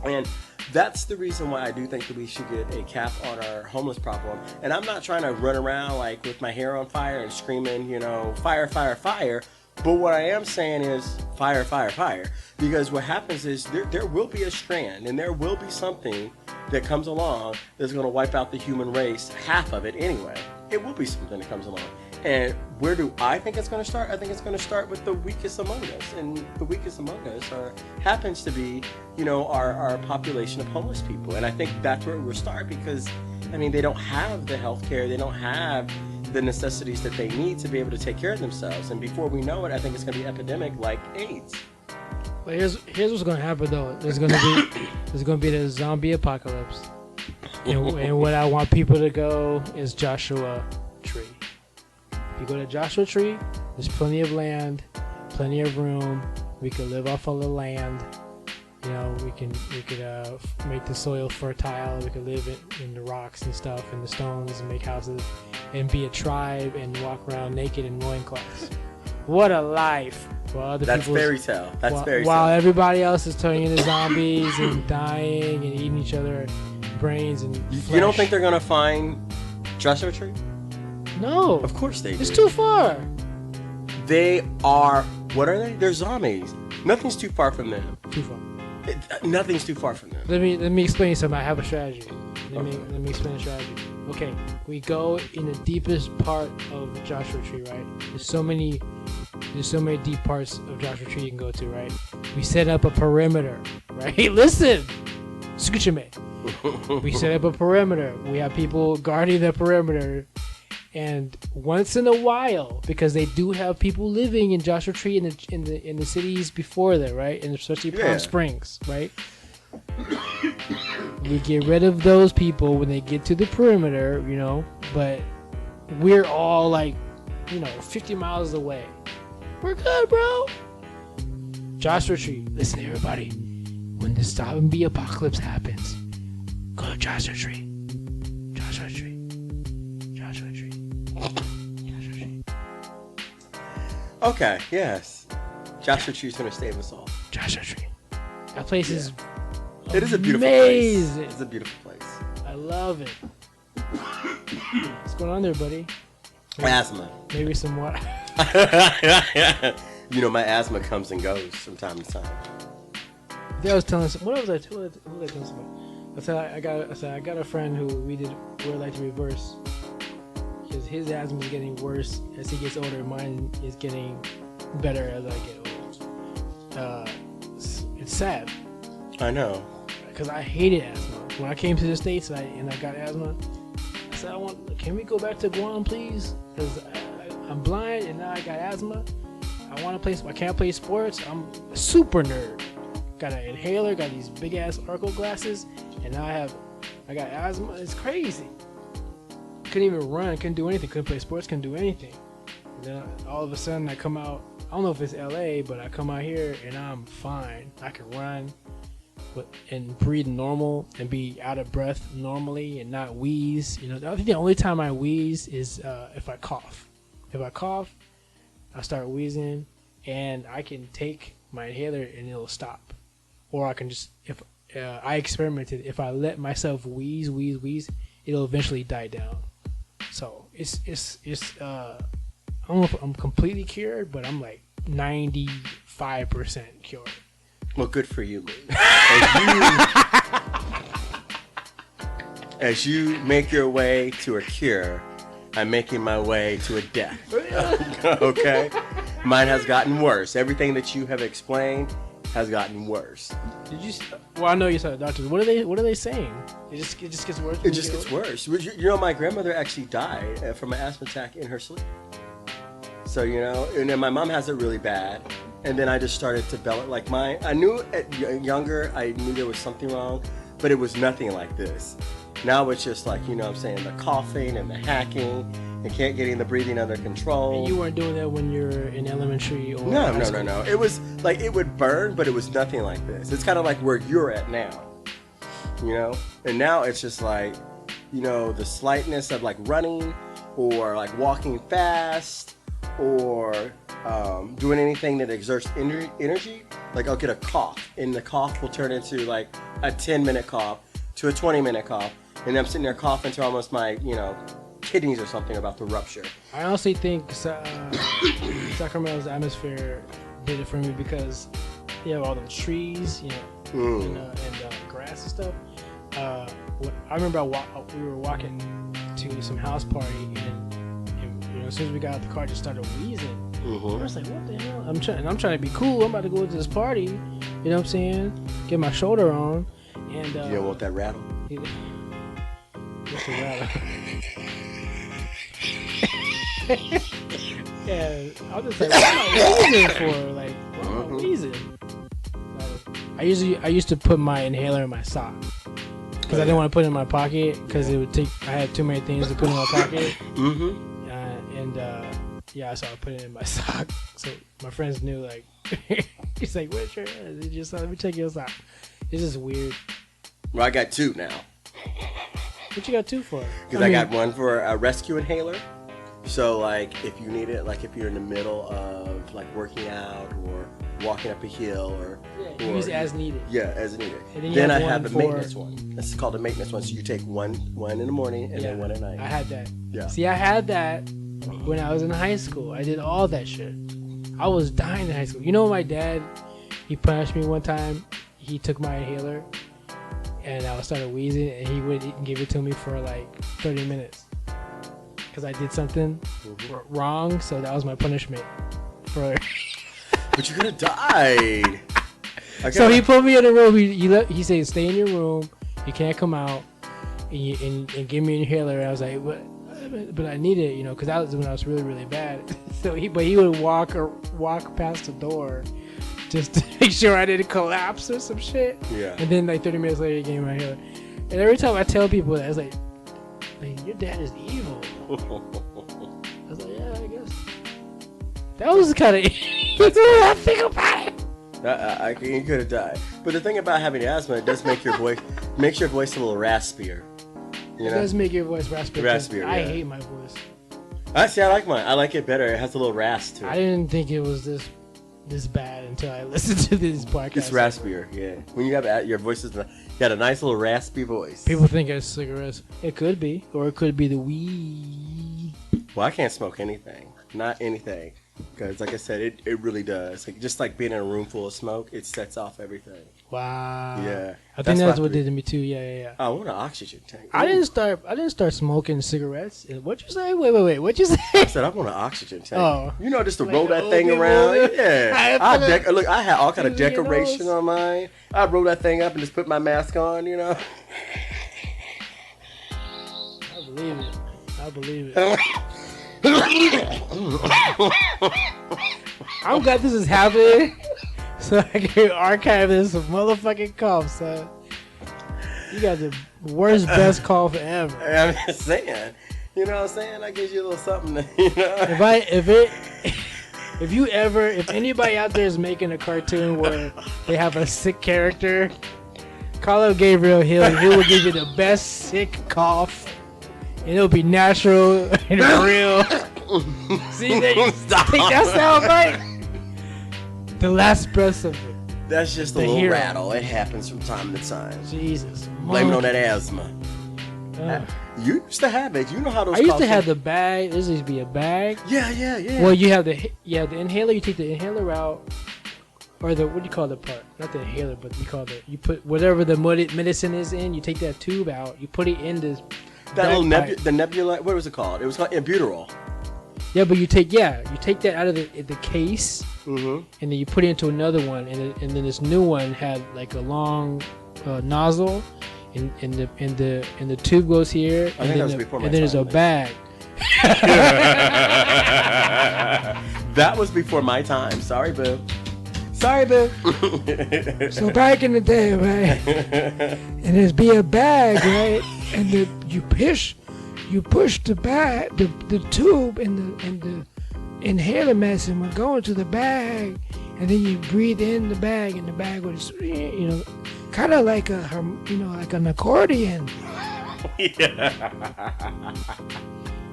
And that's the reason why I do think that we should get a cap on our homeless problem. And I'm not trying to run around like with my hair on fire and screaming, you know, fire, fire, fire. But what I am saying is fire, fire, fire. Because what happens is there will be a strand, and there will be something that comes along that's going to wipe out the human race, half of it anyway. It will be something that comes along. And where do I think it's going to start? I think it's going to start with the weakest among us. And the weakest among us happens to be, you know, our population of homeless people. And I think that's where it will start because, I mean, they don't have the health care. They don't have the necessities that they need to be able to take care of themselves. And before we know it, I think it's going to be epidemic like AIDS. Well, here's what's going to happen, though. There's going to be the zombie apocalypse. And what I want people to go is Joshua Tree. If you go to Joshua Tree, there's plenty of land, plenty of room. We could live off of the land. You know, we could make the soil fertile. We could live in the rocks and stuff and the stones and make houses and be a tribe and walk around naked in loincloths. What a life! That's fairy tale. While everybody else is turning into zombies and dying and eating each other brains and flesh. You don't think they're gonna find Joshua Tree? No. Of course they do. It's too far. They are. What are they? They're zombies. Nothing's too far from them. Too far. Nothing's too far from them. Let me explain something. I have a strategy. Let me explain the strategy. Okay, we go in the deepest part of Joshua Tree, right? There's so many deep parts of Joshua Tree you can go to, right? We set up a perimeter, right? Listen, Scoochame. We set up a perimeter. We have people guarding the perimeter, and once in a while, because they do have people living in Joshua Tree in the cities before that, right? And especially Palm Springs, right? We get rid of those people when they get to the perimeter, you know, but we're all like, you know, 50 miles away. We're good, bro. Joshua Tree. Listen, everybody. When the stop and be apocalypse happens, go to Joshua Tree. Joshua Tree. Joshua Tree. Joshua Tree. Okay, yes. Joshua Tree's going to save us all. Joshua Tree. That place is It is a beautiful amazing. place. It's a beautiful place. I love it. What's going on there, buddy? Asthma. Maybe some water. You know, my asthma comes and goes from time to time. I was telling some, what was I telling somebody? I said I got a friend who we're like to reverse, because his asthma is getting worse as he gets older. Mine is getting better as I get older. It's sad. I know. Because I hated asthma. When I came to the States and I got asthma, I said, can we go back to Guam, please? Because I'm blind and now I got asthma. I want to play. I can't play sports. I'm a super nerd. Got an inhaler. Got these big ass Arco glasses, and now I got asthma. It's crazy. Couldn't even run. Couldn't do anything. Couldn't play sports. Couldn't do anything. And then all of a sudden I come out. I don't know if it's LA, but I come out here and I'm fine. I can run and breathe normal and be out of breath normally and not wheeze. You know, I think the only time I wheeze is if I cough. If I cough, I start wheezing, and I can take my inhaler and it'll stop. Or I can just, if I experimented, if I let myself wheeze, it'll eventually die down. So it's I don't know if I'm completely cured, but I'm like 95% cured. Well, good for you, man. As you make your way to a cure, I'm making my way to a death. Okay? Mine has gotten worse. Everything that you have explained has gotten worse. Did you? Well, I know you saw the doctors. What are they saying? It just gets worse. It just gets worse. You know, my grandmother actually died from an asthma attack in her sleep. So, you know, and then my mom has it really bad. And then I just started to develop like mine. I knew younger, I knew there was something wrong, but it was nothing like this. Now it's just like, you know what I'm saying, the coughing and the hacking and can't getting the breathing under control. And you weren't doing that when you were in elementary or No. It was like it would burn, but it was nothing like this. It's kind of like where you're at now, you know? And now it's just like, you know, the slightness of like running or like walking fast or doing anything that exerts energy. Like I'll get a cough and the cough will turn into like a 10-minute cough to a 20-minute cough. And I'm sitting there coughing to almost my, you know, kidneys or something about to rupture. I honestly think Sacramento's atmosphere did it for me because you have all those trees, you know, and grass and stuff. I remember we were walking to some house party, and you know, as soon as we got out the car, I just started wheezing. I was like, what the hell? I'm trying to be cool. I'm about to go to this party. You know what I'm saying? Get my shoulder on. And you don't want that rattle? What's a rattle? Yeah, I was just like, what am I wheezing for? Like, what am I wheezing? I used to put my inhaler in my sock because I didn't want to put it in my pocket because it would take. I had too many things to put in my pocket. Yeah, so I put it in my sock. So my friends knew, like, he's like, "Where's your?" Just let me check your sock. It's just weird. Well, I got two now. What you got two for? Because I got one for a rescue inhaler. So, like, if you need it, like, if you're in the middle of, like, working out or walking up a hill or... Yeah, you use it as needed. Yeah, as needed. And then I have a maintenance one. It's called a maintenance one. So you take one in the morning and then one at night. I had that. Yeah. See, I had that when I was in high school. I did all that shit. I was dying in high school. You know, my dad, he punished me one time. he took my inhaler, and I started wheezing, and he wouldn't give it to me for like 30 minutes because I did something wrong. So that was my punishment for. But you could have died. So he put me in a room. He said, "Stay in your room. You can't come out." And give me an inhaler. And I was like, but I need it, because that was when I was really, really bad. So he would walk past the door just to make sure I didn't collapse or some shit. Yeah. And then like 30 minutes later, he gave me my inhaler. And every time I tell people that, I was like, your dad is evil. I was like, yeah, I guess. That was kind of. I think about it. You could have died. But the thing about having asthma, it does make your voice a little raspier. It does make your voice raspier. Raspier. I hate my voice. I like mine. I like it better. It has a little rasp to it. I didn't think it was this bad until I listened to this podcast. It's raspier, yeah. When you have your voice you got a nice little raspy voice. People think it's cigarettes. It could be, or it could be the weed. Well, I can't smoke anything. Not anything. Because, like I said, it really does. Just like being in a room full of smoke, it sets off everything. Wow. Yeah. I think that's what did to me too. Yeah. I want an oxygen tank. Ooh. I didn't start smoking cigarettes. What'd you say? Wait. What'd you say? I said I want an oxygen tank. Oh. Just to roll that thing around. Yeah. I had all kind of decoration on mine. I roll that thing up and just put my mask on. I believe it. I'm glad this is happening, so I can archive this motherfucking cough, son. You got the worst, best cough ever. I'm just saying. You know what I'm saying? I gives you a little something. If anybody out there is making a cartoon where they have a sick character, call up Gabriel Hill. He will give you the best sick cough. And it'll be natural and real. See, there you think that sound right? The last breath of it. That's just a little rattle. It happens from time to time. Jesus. Blame it on that asthma. You used to have it. You know how those. I used to have the bag. This used to be a bag. Yeah. Well, you have the inhaler. You take the inhaler out, or what do you call the part? Not the inhaler, but you put whatever the medicine is in. You take that tube out. You put it in this. That little the nebula, what was it called? It was called albuterol. Yeah, but you take that out of the case, and then you put it into another one, and then this new one had like a long nozzle, and the tube goes here, and then there's a bag. That was before my time. Sorry, boo. So back in the day, right? And there's be a bag, right? And you push the bag, the tube, and the inhaler medicine will go into the bag, and then you breathe in the bag, and the bag would, kind of like like an accordion. Yeah.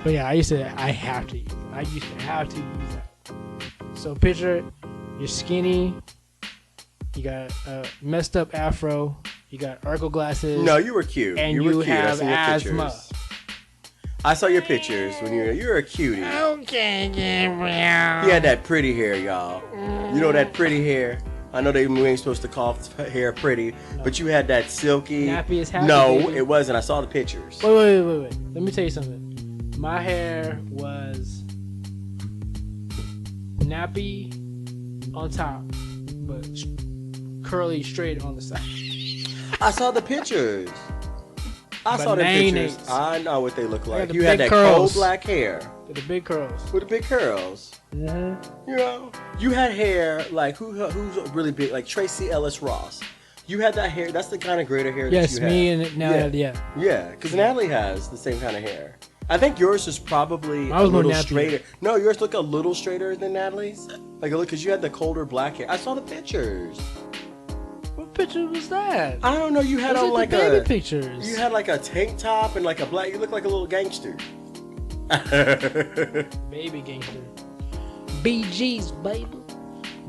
But yeah, I used to have to use that. So picture. You're skinny. You got a messed up afro. You got Urkel glasses. No, you were cute. And you have asthma. I saw your pictures when you're a cutie. Okay, Gabriel. He had that pretty hair, y'all. You know that pretty hair? I know we ain't supposed to call hair pretty, but you had that silky. Nappy as happy. No, baby. It wasn't. I saw the pictures. Wait. Let me tell you something. My hair was nappy on top, but curly straight on the side. I saw the pictures. I know what they look like. You had that cold black hair. With the big curls. Mm-hmm. You had hair like who's really big, like Tracy Ellis Ross. You had that hair. That's the kind of greater hair that you had. Yes, me and Natalie. Yeah, because Natalie has the same kind of hair. I think yours is probably a little straighter. No, yours look a little straighter than Natalie's. Like, look, because you had the colder black hair. I saw the pictures. What picture was that? I don't know. You had on like baby pictures. You had like a tank top and like a black. You look like a little gangster. Baby gangster. BG's, baby.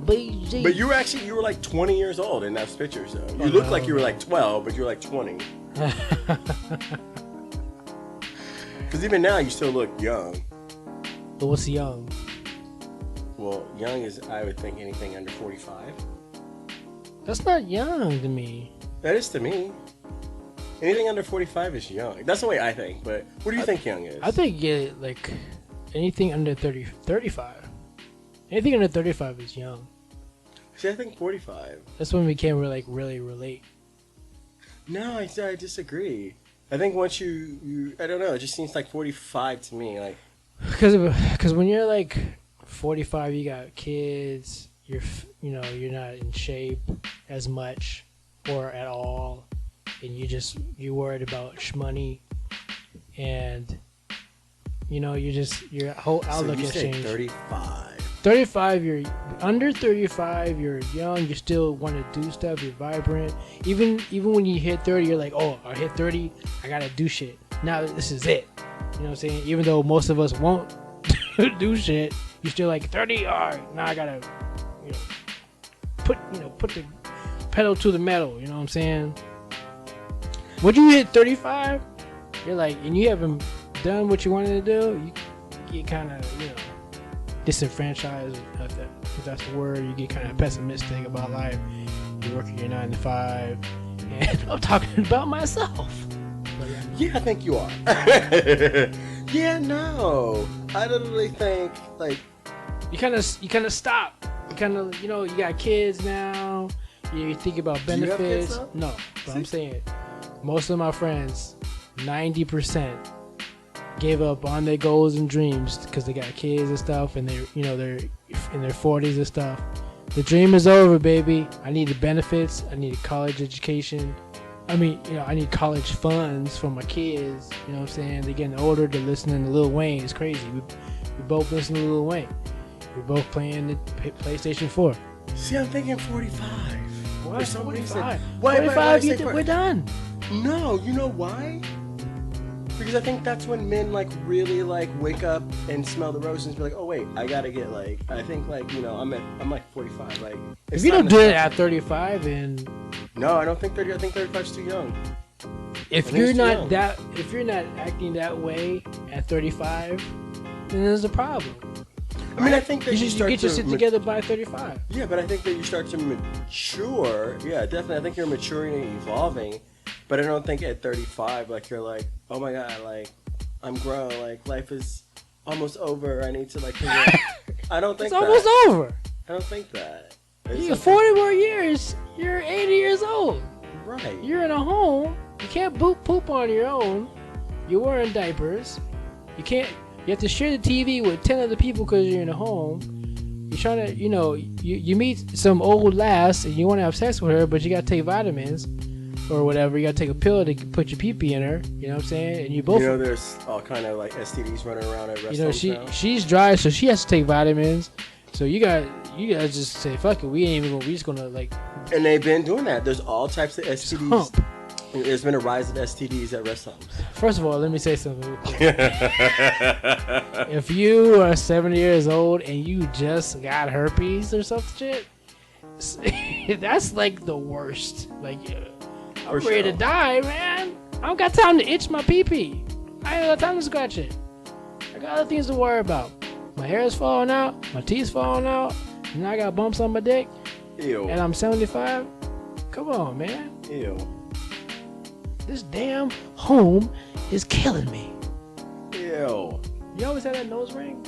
BG. But you were like 20 years old in those pictures. So. You look like you were like 12, but you're like 20. Because even now, you still look young. But what's young? Well, young is, I would think, anything under 45. That's not young to me. That is to me. Anything under 45 is young. That's the way I think. But what do you think young is? I think like anything under 35. Anything under 35 is young. See, I think 45. That's when we can really relate. No, I disagree. I think once you I don't know. It just seems like 45 to me. Like, because when you're like 45, you got kids. You're not in shape as much or at all, and you're worried about money, and your whole outlook has changed. 35. 35, you're under 35. You're young. You still want to do stuff. You're vibrant. Even when you hit 30, you're like, oh, I hit 30. I gotta do shit. Now this is it. You know what I'm saying? Even though most of us won't do shit, you're still like 30. All right, now I gotta, put the pedal to the metal. You know what I'm saying? When you hit 35, you're like, and you haven't done what you wanted to do, you get kind of, disenfranchised, if that's the word. You get kind of pessimistic about life. You're working your 9 to 5, and I'm talking about myself. Yeah, I think you are. Yeah, no. I literally think, like, you kind of stop. You kind of, you got kids now. You think about benefits. Do you have kids now? No, but I'm saying most of my friends, 90%, gave up on their goals and dreams because they got kids and stuff, and they're in their 40s and stuff. The dream is over, baby. I need the benefits. I need a college education. I need college funds for my kids. You know what I'm saying? They're getting older. They're listening to Lil Wayne. It's crazy. We both listen to Lil Wayne. We're both playing the PlayStation 4. See, I'm thinking 45. Why 45? Why 45, we're done. No, you know why? Because I think that's when men really wake up and smell the roses and be like, oh wait, I gotta get I think I'm 45. If you don't do it at 35, then no, I don't think 30. I think 35 is too young. If you're not acting that way at 35, then there's a problem. I mean, I think that you get your shit together by 35. Yeah, but I think that you start to mature. Yeah, definitely. I think you're maturing and evolving. But I don't think at 35, you're like, oh my god, I'm grown. Life is almost over. I need to I don't think it's almost over. I don't think that. You got 40 more years. You're 80 years old. Right. You're in a home. You can't poop on your own. You're wearing diapers. You have to share the TV with 10 other people because you're in a home. You're trying to, you meet some old lass and you want to have sex with her, but you got to take vitamins or whatever. You got to take a pill to put your pee-pee in her. You know what I'm saying? And you both. There's all kind of STDs running around at restaurants now. She's dry, so she has to take vitamins. So you guys just say, fuck it. We just going to And they've been doing that. There's all types of STDs. Hump. There's been a rise of STDs at restaurants. First of all, let me say something real quick. If you are 70 years old and you just got herpes or some shit, that's the worst. I'm ready to die, man. I don't got time to itch my pee-pee. I ain't got time to scratch it. I got other things to worry about. My hair is falling out. My teeth's falling out. And now I got bumps on my dick. Ew. And I'm 75. Come on, man. Ew. This damn home is killing me. Ew. You always had that nose ring?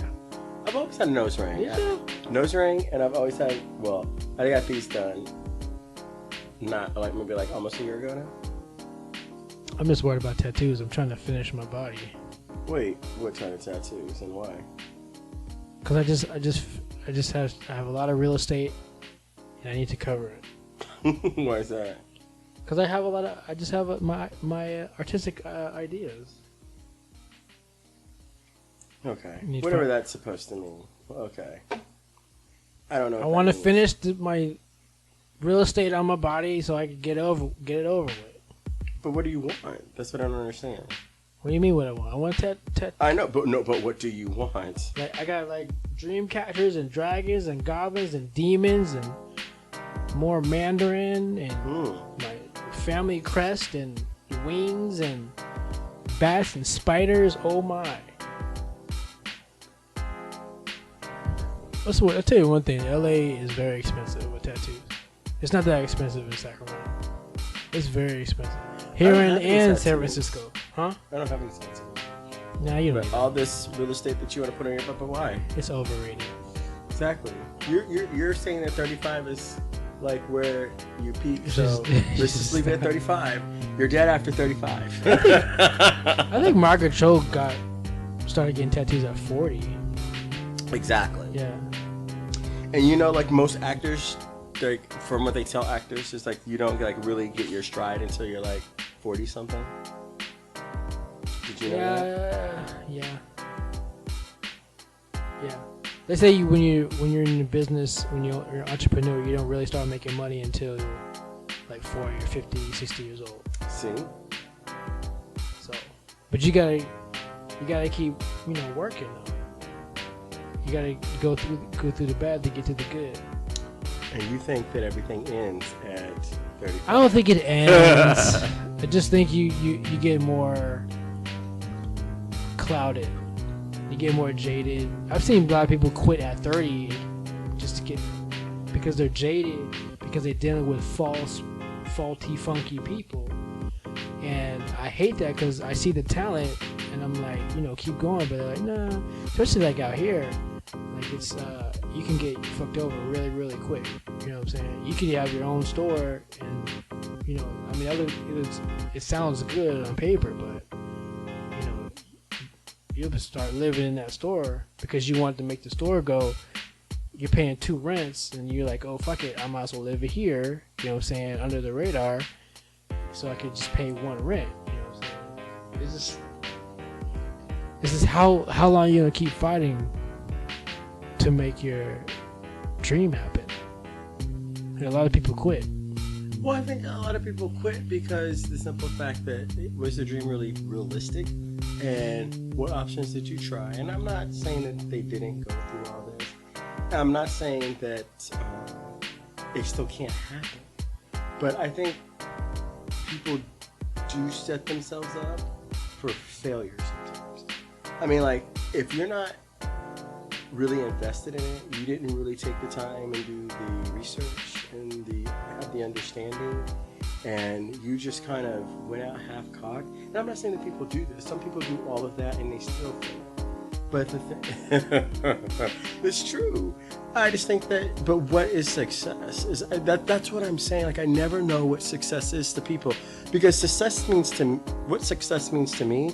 I've always had a nose ring. Did you? Nose ring, and I've always had, I got these done not maybe almost a year ago now. I'm just worried about tattoos. I'm trying to finish my body. Wait, what kind of tattoos and why? Because I have a lot of real estate and I need to cover it. Why is that? Because I just have my artistic ideas. Okay. Whatever that's supposed to mean. Okay. I don't know. I want to finish my real estate on my body so I can get it over with. But what do you want? That's what I don't understand. What do you mean what I want? I want I know, but what do you want? I got dream catchers and dragons and goblins and demons and more Mandarin and my family crest and wings and bats and spiders. Oh my. I'll tell you one thing. LA is very expensive with tattoos. It's not that expensive in Sacramento. It's very expensive. Here in San Francisco. Huh? I don't have any sense. Nah, you don't. But all this real estate that you want to put on your butt, but why? It's overrated. Exactly. You're saying that 35 is like where you peak. So let's just leave it at 35. You're dead after 35. I think Margaret Cho started getting tattoos at 40. Exactly. Yeah. And you know, like most actors, like from what they tell actors, is like you don't like really get your stride until you're like 40 something. Did you know that? Yeah. They say when you're in the business, when you're an entrepreneur, you don't really start making money until like 40 or 50, 60 years old. See? So, but you gotta keep working though. You gotta go through the bad to get to the good. And you think that everything ends at 35? I don't think it ends. I just think you get more clouded. You get more jaded. I've seen a lot of people quit at 30 because they're jaded, because they're dealing with faulty, funky people. And I hate that because I see the talent and I'm like, keep going. But they're like, no. Especially like out here, like it's you can get fucked over really, really quick. You know what I'm saying? You could have your own store, and it sounds good on paper, but you'll start living in that store because you want to make the store go. You're paying 2 rents, and you're like, oh fuck it, I might as well live here. You know what I'm saying? Under the radar, so I could just pay 1 rent. You know what I'm saying? This is how long you gonna keep fighting to make your dream happen. And a lot of people quit. Well, I think a lot of people quit because the simple fact that was the dream really realistic, and what options did you try? And I'm not saying that they didn't go through all this. I'm not saying that it still can't happen. But I think people do set themselves up for failure sometimes. I mean, like, if you're not really invested in it, you didn't really take the time and do the research and have the understanding, and you just kind of went out half-cocked. And I'm not saying that people do this. Some people do all of that and they still fail. But the thing, it's true. I just think that, but what is success? That's what I'm saying. Like, I never know what success is to people, because what success means to me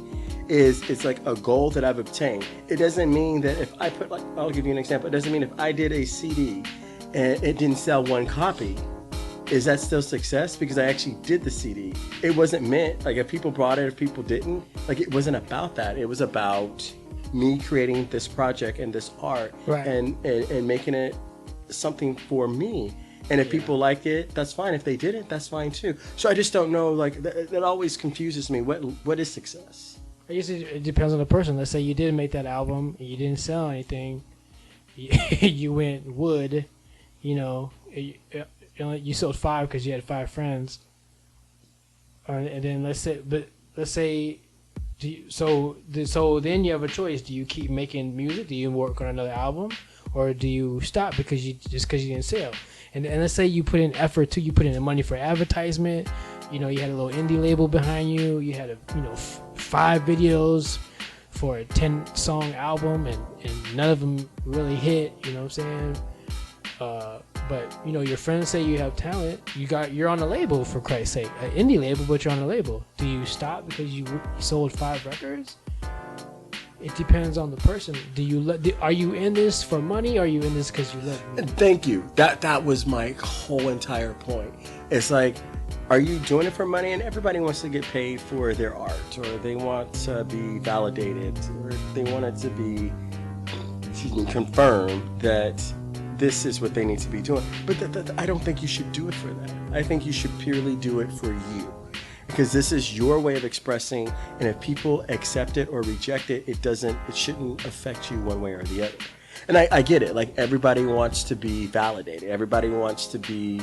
is it's like a goal that I've obtained. It doesn't mean that if I put, like, I'll give you an example. It doesn't mean if I did a CD and it didn't sell 1 copy, is that still success? Because I actually did the CD. It wasn't meant, like, if people bought it, if people didn't, like, it wasn't about that. It was about me creating this project and this art, right, and making it something for me. And if people like it, that's fine. If they didn't, that's fine too. So I just don't know, like, that always confuses me. What is success? I guess it depends on the person. Let's say you didn't make that album and you didn't sell anything. You went wood, you sold 5 because you had 5 friends. And then let's say so then you have a choice. Do you keep making music? Do you work on another album? Or do you stop because you didn't sell? And let's say you put in effort too. You put in the money for advertisement. You had a little indie label behind you. You had 5 videos for a 10-song album, and none of them really hit. You know what I'm saying? But your friends say you have talent. You're on a label, for Christ's sake, an indie label, but you're on a label. Do you stop because you sold 5 records? It depends on the person. Are you in this for money? Or are you in this because you love music? Thank you. That was my whole entire point. It's like, are you doing it for money? And everybody wants to get paid for their art, or they want to be validated, or they want it to be, confirmed that this is what they need to be doing. But I don't think you should do it for that. I think you should purely do it for you, because this is your way of expressing, and if people accept it or reject it, it shouldn't affect you one way or the other. And I get it. Like, everybody wants to be validated. Everybody wants to be,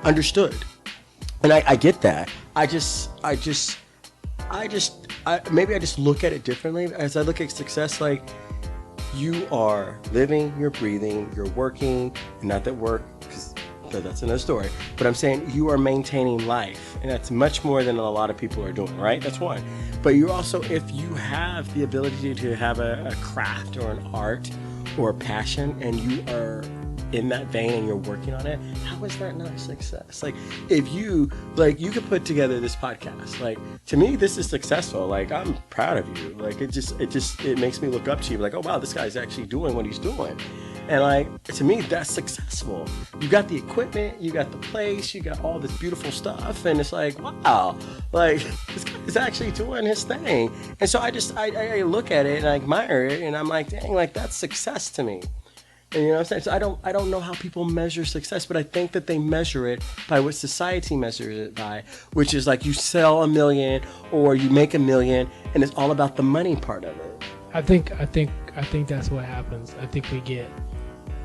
understood. And I get that. Maybe I just look at it differently. As I look at success, like, you are living, you're breathing, you're working, and not that work, because that's another story, but I'm saying you are maintaining life, and that's much more than a lot of people are doing, right? That's one. But you also, if you have the ability to have a craft or an art or a passion, and you are in that vein and you're working on it, how is that not a success? Like, if you, like, you could put together this podcast, like, to me, this is successful. Like, I'm proud of you. Like, it makes me look up to you, like, oh wow, this guy's actually doing what he's doing. And like, to me, that's successful. You got the equipment, you got the place, you got all this beautiful stuff, and it's like, wow, like, this guy is actually doing his thing. And so I look at it and I admire it, and I'm like, dang, like, that's success to me. And you know what I'm saying? So I don't know how people measure success, but I think that they measure it by what society measures it by, which is like you sell 1 million or you make 1 million, and it's all about the money part of it. I think that's what happens. I think we get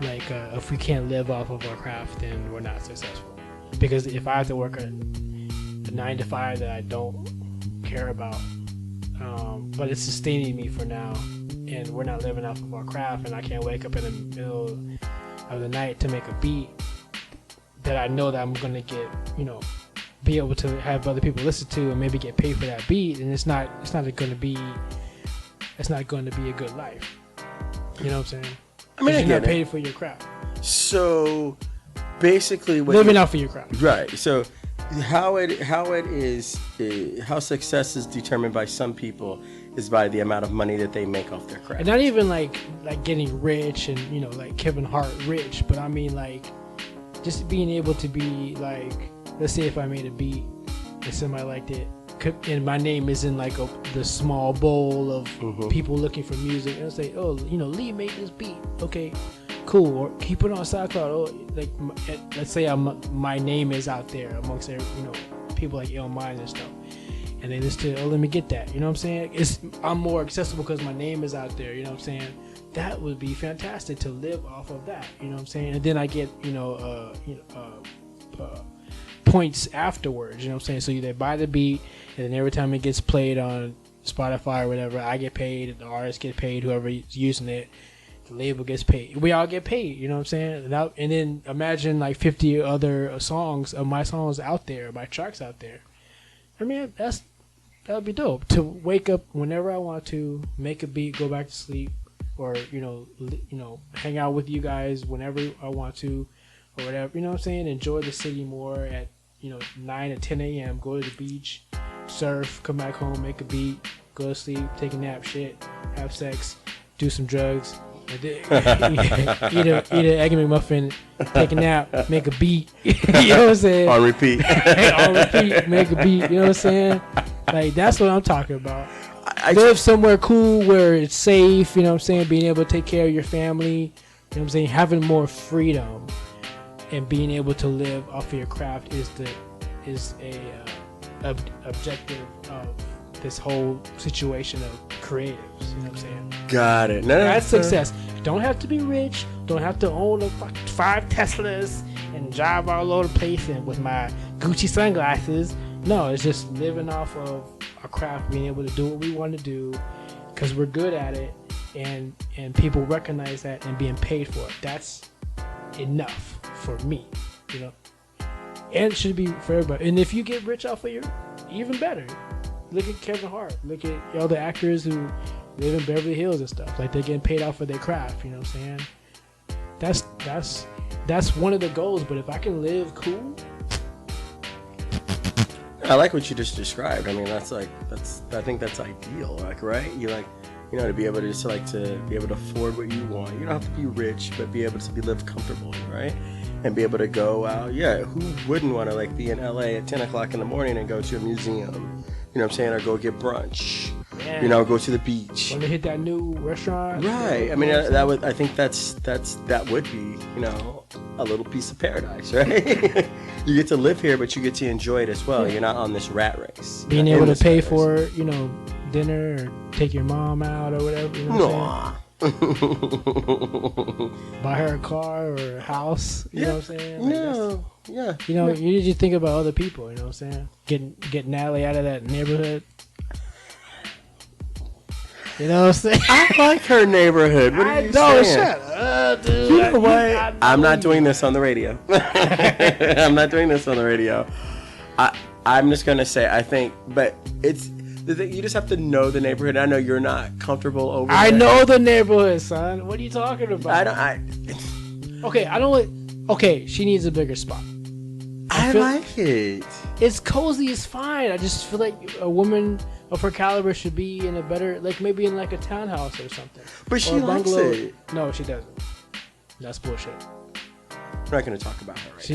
like if we can't live off of our craft, then we're not successful. Because if I have to work a 9 to 5 that I don't care about, but it's sustaining me for now, and we're not living off of our craft, and I can't wake up in the middle of the night to make a beat that I know that I'm gonna get, be able to have other people listen to and maybe get paid for that beat, and it's not going to be a good life. You know what I'm saying? I mean, you're not paid for your craft. So basically, living off of your craft, right? So how success is determined by some people is by the amount of money that they make off their craft. And not even like getting rich and like Kevin Hart rich, but I mean like just being able to be like, let's say if I made a beat and somebody liked it, and my name is in like the small bowl of people looking for music, and I'll say, oh, Lee made this beat, okay, cool, or keep it on SoundCloud. Oh, like let's say my name is out there amongst people like Ill Mind and stuff, and they listen to, oh, let me get that. You know what I'm saying? I'm more accessible because my name is out there. You know what I'm saying? That would be fantastic to live off of that. You know what I'm saying? And then I get points afterwards. You know what I'm saying? So they buy the beat, and then every time it gets played on Spotify or whatever, I get paid. The artist get paid. Whoever's using it. The label gets paid. We all get paid, you know what I'm saying? And then imagine like 50 other songs of my songs out there, my tracks out there. I mean, that would be dope. To wake up whenever I want to, make a beat, go back to sleep, or hang out with you guys whenever I want to, or whatever. You know what I'm saying? Enjoy the city more at 9 or 10 a.m. Go to the beach, surf, come back home, make a beat, go to sleep, take a nap, shit, have sex, do some drugs. eat a egg and McMuffin, take a nap, make a beat. You know what I'm saying? On repeat. On repeat, make a beat. You know what I'm saying? Like, that's what I'm talking about. Live somewhere cool where it's safe. You know what I'm saying? Being able to take care of your family. You know what I'm saying? Having more freedom and being able to live off of your craft is a objective of this whole situation of creatives. You know what I'm saying? Got it. No, that's success. Don't have to be rich. Don't have to own 5 Teslas and drive all over the place and with my Gucci sunglasses. No, it's just living off of our craft, being able to do what we want to do because we're good at it, and people recognize that and being paid for it. That's enough for me, and it should be for everybody. And if you get rich off of your, even better. Look at Kevin Hart. Look at all the actors who live in Beverly Hills and stuff. Like, they're getting paid off for their craft. You know what I'm saying? That's one of the goals. But if I can live cool, I like what you just described. I mean, I think that's ideal. Like, right? You to be able to be able to afford what you want. You don't have to be rich, but be able to live comfortly, right? And be able to go out. Yeah, who wouldn't want to be in LA at 10 o'clock in the morning and go to a museum? You know what I'm saying? Or go get brunch. Yeah. Go to the beach. Want to hit that new restaurant? Right. I mean, I think that would be, a little piece of paradise, right? You get to live here, but you get to enjoy it as well. Yeah. You're not on this rat race. Being able to pay for, dinner or take your mom out or whatever. You know what buy her a car or a house. You know what I'm saying? Yeah. You just think about other people. You know what I'm saying? Get Natalie out of that neighborhood. You know what I'm saying? I like her neighborhood. What are you saying? Shut up, dude. You know what? I'm not doing this on the radio. I'm not doing this on the radio. I'm just gonna say I think, but it's the thing, you just have to know the neighborhood. I know you're not comfortable over there. I know the neighborhood, son. What are you talking about? Okay, she needs a bigger spot. I like it. It's cozy. It's fine. I just feel like a woman of her caliber should be in a better, like maybe in like a townhouse or something. But she likes it. No, she doesn't. That's bullshit. We're not going to talk about her right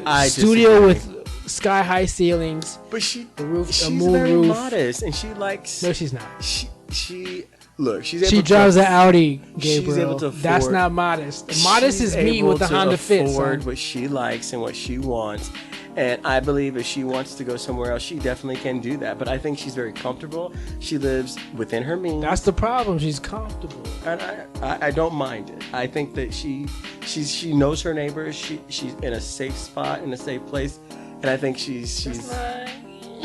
now. Studio with sky high ceilings. But the roof, she's a moon very roof. modest, and she likes. No, she's not. She drives an Audi, Gabriel. She's able to afford, that's not modest. Modest is me with the Honda Fit. Afford what she likes and what she wants. And I believe if she wants to go somewhere else, she definitely can do that. But I think she's very comfortable. She lives within her means. That's the problem. She's comfortable. And I don't mind it. I think that she knows her neighbors. She's in a safe spot, in a safe place. And I think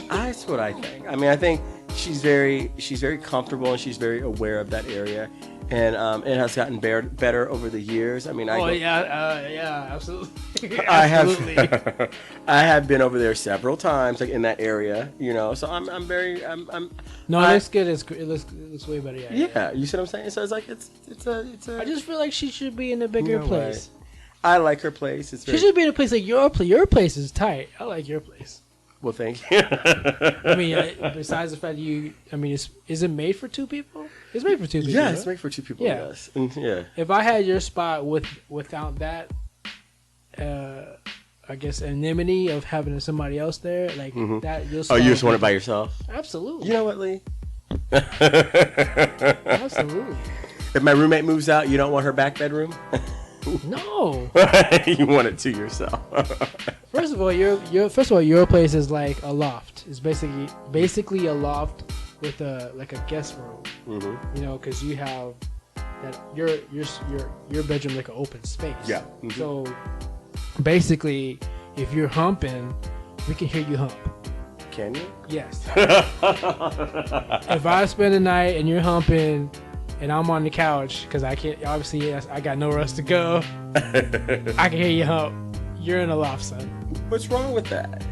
that's what I think. I mean, I think she's very comfortable and she's very aware of that area. And it has gotten better over the years. I mean, absolutely. I have been over there several times, like in that area, you know. So I'm. No, that's good. It looks way better. Yeah, you see what I'm saying? So it's like it's a. I just feel like she should be in a bigger place. I like her place. She should be in a place like your place. Your place is tight. I like your place. Well, thank you. I mean, besides the fact is it made for two people? It's made for two people. Yeah, it's made for two people. Yeah. Yes. Yeah. If I had your spot without that, I guess anonymity of having somebody else there, like that. You just want it by yourself? Absolutely. You know what, Lee? Absolutely. If my roommate moves out, you don't want her back bedroom? No. You want it to yourself. First of all, your place is like a loft. It's basically a loft with a guest room. Mm-hmm. You know, because you have that your bedroom like an open space. Yeah. Mm-hmm. So basically, if you're humping, we can hear you hump. Can you? Yes. If I spend the night and you're humping, and I'm on the couch because I can't. Obviously, I got nowhere else to go. I can hear you hump. You're in a loft, son. What's wrong with that?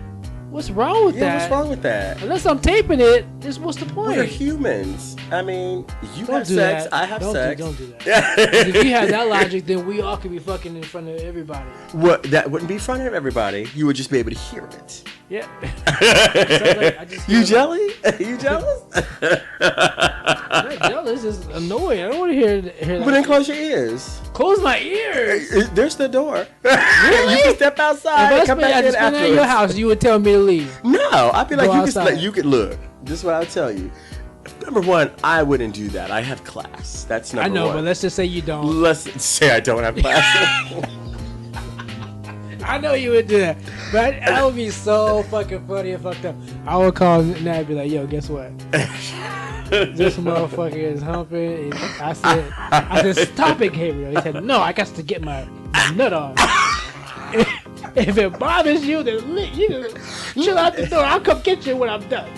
What's wrong with that? What's wrong with that? Unless I'm taping it, what's the point? We're humans. I mean, you have sex. I have sex. Don't do that. If you had that logic, then we all could be fucking in front of everybody. What? That wouldn't be in front of everybody. You would just be able to hear it. Yeah. You jealous? You jealous? I'm not jealous. It's annoying. I don't want to hear that. But then close your ears. Close my ears. There's the door. Really? You can step outside. If I spent at your house, you would tell me to leave. No, I'd be like, you could look. This is what I'll tell you. Number one, I wouldn't do that. I have class. That's number one. I know, but let's just say you don't. Let's say I don't have class. I know you would do that, but that would be so fucking funny and fucked up. I would call Nat and be like, "Yo, guess what? This motherfucker is humping." And I said, "Stop it, Gabriel." He said, "No, I got to get my nut on." If it bothers you, then you can chill out the door. I'll come get you when I'm done.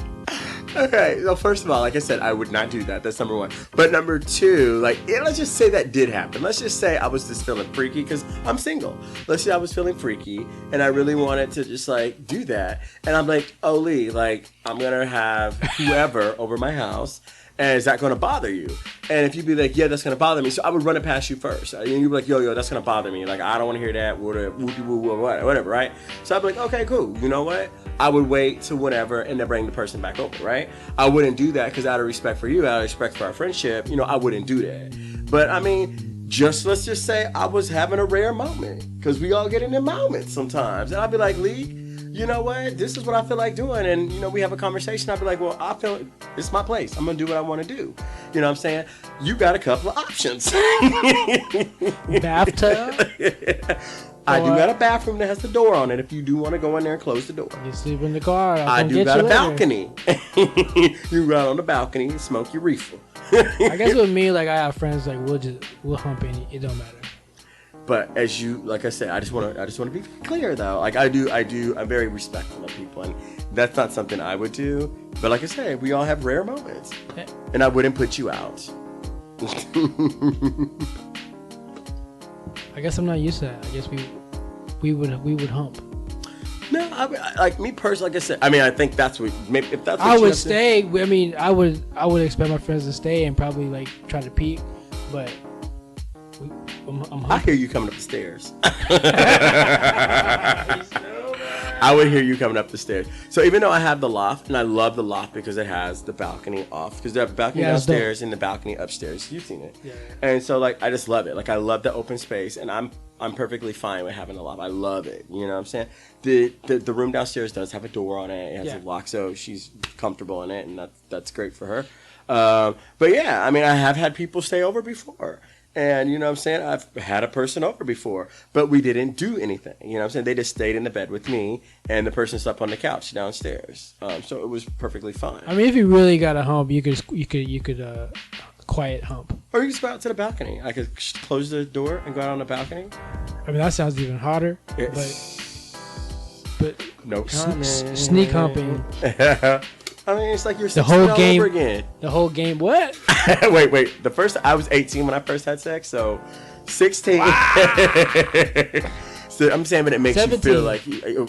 Okay, well, first of all, like I said, I would not do that. That's number one. But number two, let's just say that did happen. Let's just say I was just feeling freaky because I'm single. Let's say I was feeling freaky and I really wanted to just do that. And I'm like, oh, Lee, I'm going to have whoever over my house. And is that going to bother you? And if you'd be like, yeah, that's going to bother me. So I would run it past you first. And you'd be like, yo, that's going to bother me. I don't want to hear that. Whatever, right? So I'd be like, okay, cool. You know what? I would wait till whatever and then bring the person back over, right? I wouldn't do that because out of respect for you, out of respect for our friendship, I wouldn't do that. But I mean, let's just say I was having a rare moment because we all get in their moments sometimes. And I'd be like, Lee, you know what? This is what I feel like doing. And, we have a conversation. I'd be like, well, I feel it's my place. I'm going to do what I want to do. You know what I'm saying? You got a couple of options. Bathtub? I do got a bathroom that has the door on it if you do want to go in there and close the door. You sleep in the car. I do got a balcony. You go out on the balcony and smoke your reefer. I guess with me, I have friends, we'll hump any. It don't matter. But as you, like I said, I just want to be clear though. Like I'm very respectful of people, and that's not something I would do. But like I said, we all have rare moments, and I wouldn't put you out. I guess I'm not used to that. I guess we would hump. No, like me personally, like I said, I mean, I think that's what, maybe if that's what I you would have to- stay. I mean, I would expect my friends to stay and probably like try to peek, but I'm I humping. hear you coming up the stairs. I would hear you coming up the stairs. So even though I have the loft, and I love the loft because it has the balcony off, because they have a balcony downstairs and the balcony upstairs. You've seen it. Yeah. And so like I just love it. Like I love the open space, and I'm perfectly fine with having a loft. I love it. You know what I'm saying? The room downstairs does have a door on it. It has a lock, so she's comfortable in it, and that's great for her. But yeah, I mean, I have had people stay over before. And, you know what I'm saying? I've had a person over before, but we didn't do anything. You know what I'm saying? They just stayed in the bed with me, and the person slept on the couch downstairs. So it was perfectly fine. I mean, if you really got a hump, you could quiet hump. Or you just go out to the balcony. I could close the door and go out on the balcony. I mean, that sounds even hotter. But no comment. Sneak humping. I mean, it's like you're The 16 whole all game. over again. The whole game. What? Wait. I was 18 when I first had sex, so 16. Wow. So I'm saying, but it makes 17. you feel like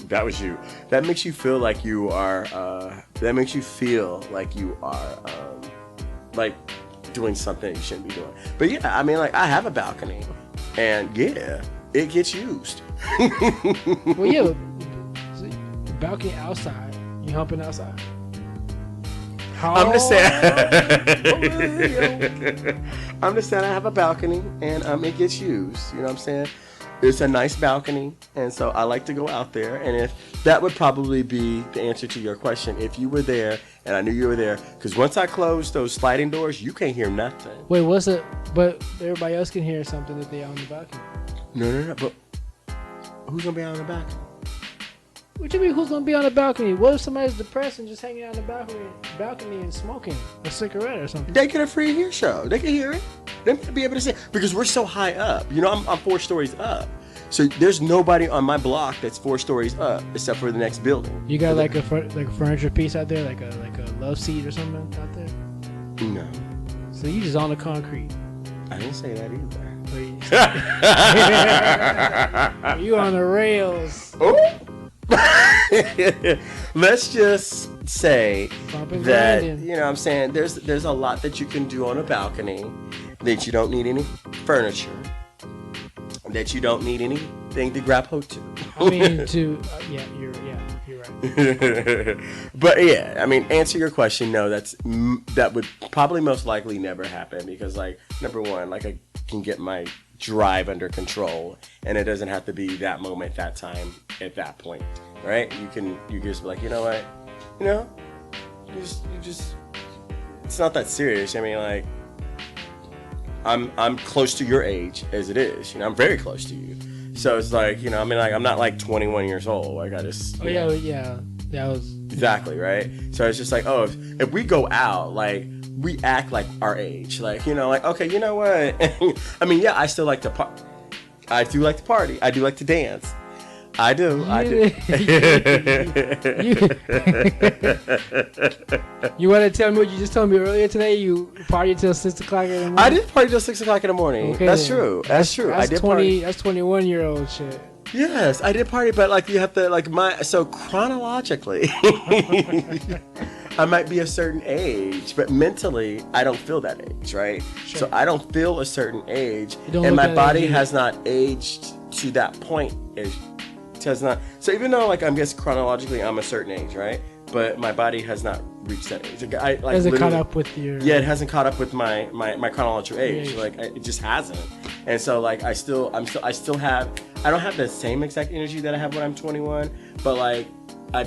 that was you. That makes you feel like you are. Like doing something you shouldn't be doing. But yeah, I mean, like I have a balcony, and yeah, it gets used. Well, yeah. Balcony outside. You humping outside. I'm just saying. I'm just saying I have a balcony, and it gets used. You know what I'm saying? It's a nice balcony, and so I like to go out there. And if that would probably be the answer to your question, if you were there and I knew you were there, because once I close those sliding doors, you can't hear nothing. Wait, what's it? But everybody else can hear something if they're on the balcony. No. But who's gonna be out on the balcony? What you mean? Who's gonna be on the balcony? What if somebody's depressed and just hanging out on the balcony and smoking a cigarette or something? They get a free hear show. They can hear it. They might be able to see it because we're so high up. You know, I'm 4 stories up, so there's nobody on my block that's 4 stories up except for the next building. You got like a furniture piece out there, like a love seat or something out there. No, So you just on the concrete. I didn't say that either. You on the rails. Oh. Let's just say Bumping, that grinding. you know what I'm saying there's a lot that you can do on a balcony, that you don't need any furniture, that you don't need anything to grab hold to. I mean, you're right. But yeah, I mean, answer your question. No, that would probably most likely never happen because, like, number one, like I can get my drive under control, and it doesn't have to be that moment, that time, at that point, right? You can just be like, you know what, you just it's not that serious. I mean, like, I'm close to your age as it is, I'm very close to you, so it's like, I mean, like, I'm not like 21 years old, like I just Yeah, that was exactly right. So it's just like, oh, if we go out, like, we act like our age, like, like, okay, you know what? I mean, yeah, I still like to I do like to party. I do like to dance. I do. You want to tell me what you just told me earlier today? You partied till 6 o'clock in the morning. I did party till 6 o'clock in the morning. Okay, that's then. true. That's true. I did 20. party. That's 21-year-old shit. Yes, I did party, but like you have to so chronologically, I might be a certain age, but mentally I don't feel that age, right? Sure. So I don't feel a certain age, don't and look my at body it has not aged to that point. It has not. So even though, like, I guess chronologically I'm a certain age, right? But my body has not reached that age. Like, Has it caught up with your? Yeah, it hasn't caught up with my chronological age. Age. Like, it just hasn't. And so, like, I still have. I don't have the same exact energy that I have when I'm 21, but like, I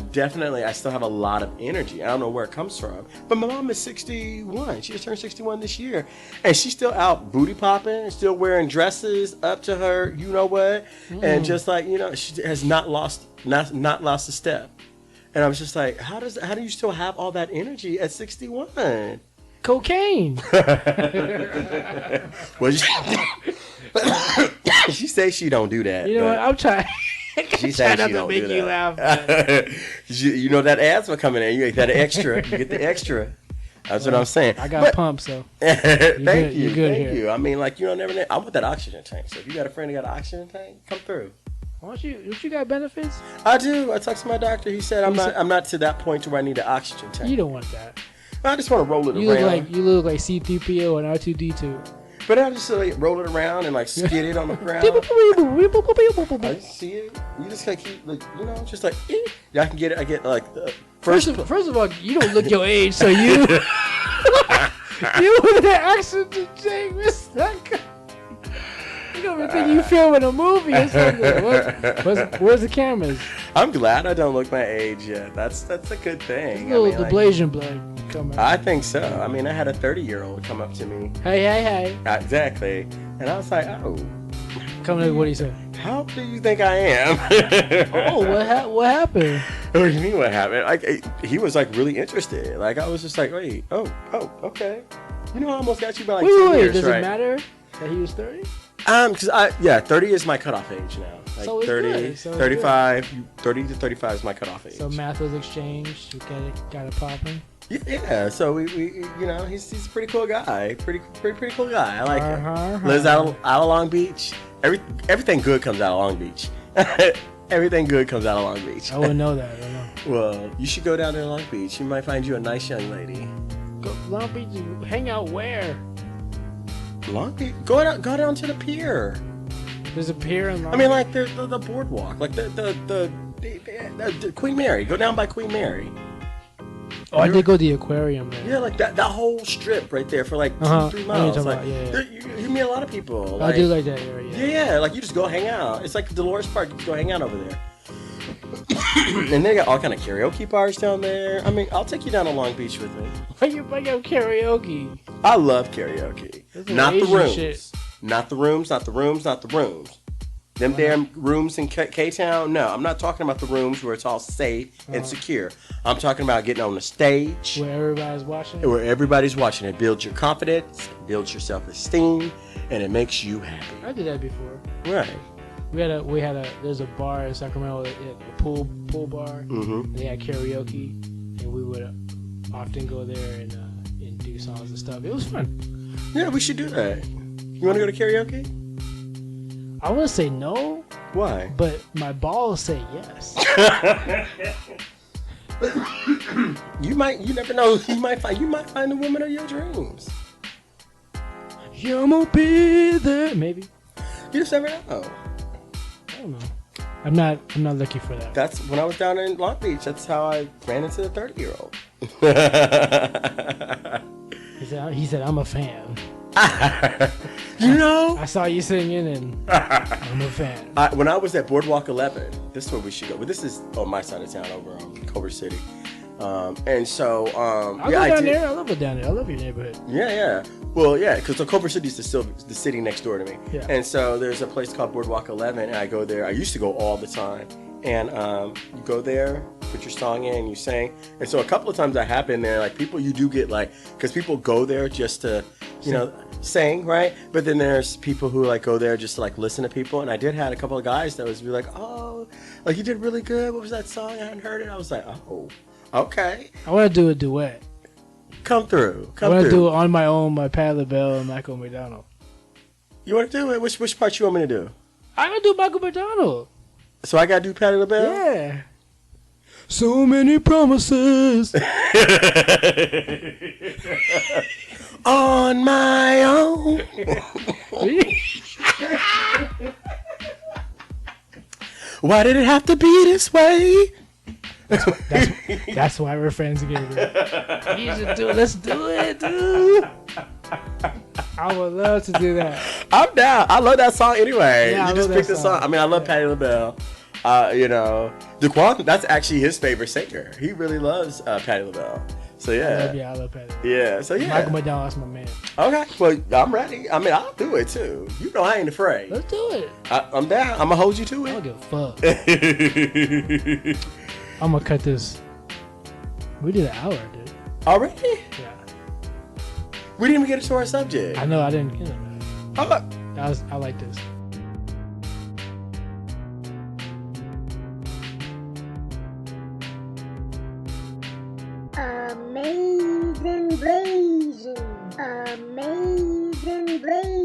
still have a lot of energy. I don't know where it comes from. But my mom is 61. She just turned 61 this year, and she's still out booty popping, still wearing dresses up to her, you know what, and just like, she has not lost a step. And I was just like, how do you still have all that energy at 61? Cocaine. Was She says she don't do that. You know what? I'm trying. She says not she to don't make do you that. laugh. You know that asthma coming in. You get that extra. You get the extra. That's what I'm saying. I got pumps, so. Thank you. You're good Thank here. you. I mean, like, you know, never. I want that oxygen tank. So if you got a friend that got an oxygen tank, come through. Don't you got benefits? I do. I talked to my doctor. He said I'm not to that point to where I need an oxygen tank. You don't want that. I just want to roll it around. You look like C-3PO and R2-D2. But I just like roll it around and like skid it on the ground. I see it. You just gotta keep like, you know, just like I can get it. I get like the first of all, you don't look your age, so you with that oxygen tank, Mr. You gonna think you filming a movie or something. Where's the cameras? I'm glad I don't look my age yet. That's a good thing. A little Blasian blood come out. I think so. I mean, I had a 30-year-old come up to me. Hey. Exactly. And I was like, oh. Come to what he said. How do you think I am? Oh, what happened? What do you mean what happened? Like, he was like really interested. Like, I was just like, wait, oh, okay. You know, I almost got you by like 2 years, does right? it matter that he was 30? Because 30 is my cutoff age now. Like so 30, 35, 30 to 35 is my cutoff age. So math was exchanged. You got it popping. Yeah. So we you know, he's a pretty cool guy. Pretty cool guy. I like him. Lives out of Long Beach. Everything good comes out of Long Beach. Everything good comes out of Long Beach. I wouldn't know that. I don't know. Well, you should go down to Long Beach. You might find you a nice young lady. Go Long Beach. Hang out where? Long Beach. Go down to the pier. There's a pier in Long Beach. I mean, like the boardwalk, like the Queen Mary. Go down by Queen Mary. Oh, I did go to the aquarium there. Yeah, like that whole strip right there for like 2-3 miles. Like, you meet a lot of people. Like, I do like that area. Yeah, like you just go hang out. It's like Dolores Park. You just go hang out over there. And they got all kind of karaoke bars down there. I mean, I'll take you down to Long Beach with me. Why you bring up karaoke? I love karaoke. Not the rooms. Shit. Not the rooms. Not the rooms. Not the rooms. Them damn rooms in K-Town? No, I'm not talking about the rooms where it's all safe and secure. I'm talking about getting on the stage. Where everybody's watching it? Where everybody's watching. It builds your confidence, builds your self-esteem, and it makes you happy. I did that before. Right. There's a bar in Sacramento, a pool bar. Mm-hmm. They had karaoke, and we would often go there and do songs and stuff. It was fun. Yeah, we should do that. You want to go to karaoke? I want to say no. Why? But my balls say yes. You never know. You might find the woman of your dreams. Yeah, I'm gonna be there. Maybe. You just never know. I don't know. I'm not looking for that. That's when I was down in Long Beach. That's how I ran into the 30-year-old. He said, I'm a fan. You know? I saw you singing and I'm a fan. When I was at Boardwalk 11, this is where we should go. But this is on my side of town over on Culver City. And so, I'll go down there. I love it down there. I love your neighborhood. Yeah. Well, yeah, because the Culver City is the city next door to me. Yeah. And so there's a place called Boardwalk 11, and I go there. I used to go all the time. And you go there, put your song in, you sing. And so a couple of times I have been there, like people, you do get like, because people go there just to, you know, sing, right? But then there's people who like go there just to like listen to people. And I did have a couple of guys that was like, oh, like you did really good. What was that song? I hadn't heard it. I was like, oh, okay. I want to do a duet. Come through. I want to do it on my own, my Patti LaBelle and Michael McDonald. You want to do it? Which part you want me to do? I'm going to do Michael McDonald. So I gotta do Patti LaBelle? Yeah. So many promises. On my own. Why did it have to be this way? That's why we're friends, Gabriel. Let's do it, dude. I would love to do that. I'm down. I love that song anyway. Yeah, you just picked the song. I mean, I love Patti LaBelle. You know, Daquan, that's actually his favorite singer. He really loves Patti LaBelle. So yeah. I love Patti. Yeah. So yeah. Michael McDonald's my man. Okay. Well, I'm ready. I mean, I'll do it too. You know, I ain't afraid. Let's do it. I'm down. I'm gonna hold you to it. I don't give a fuck. I'm gonna cut this. We did an hour, dude. Already? Yeah. We didn't even get into our subject. I know. I didn't get it. How about? I like this. Amazing blazing. Amazing blazing.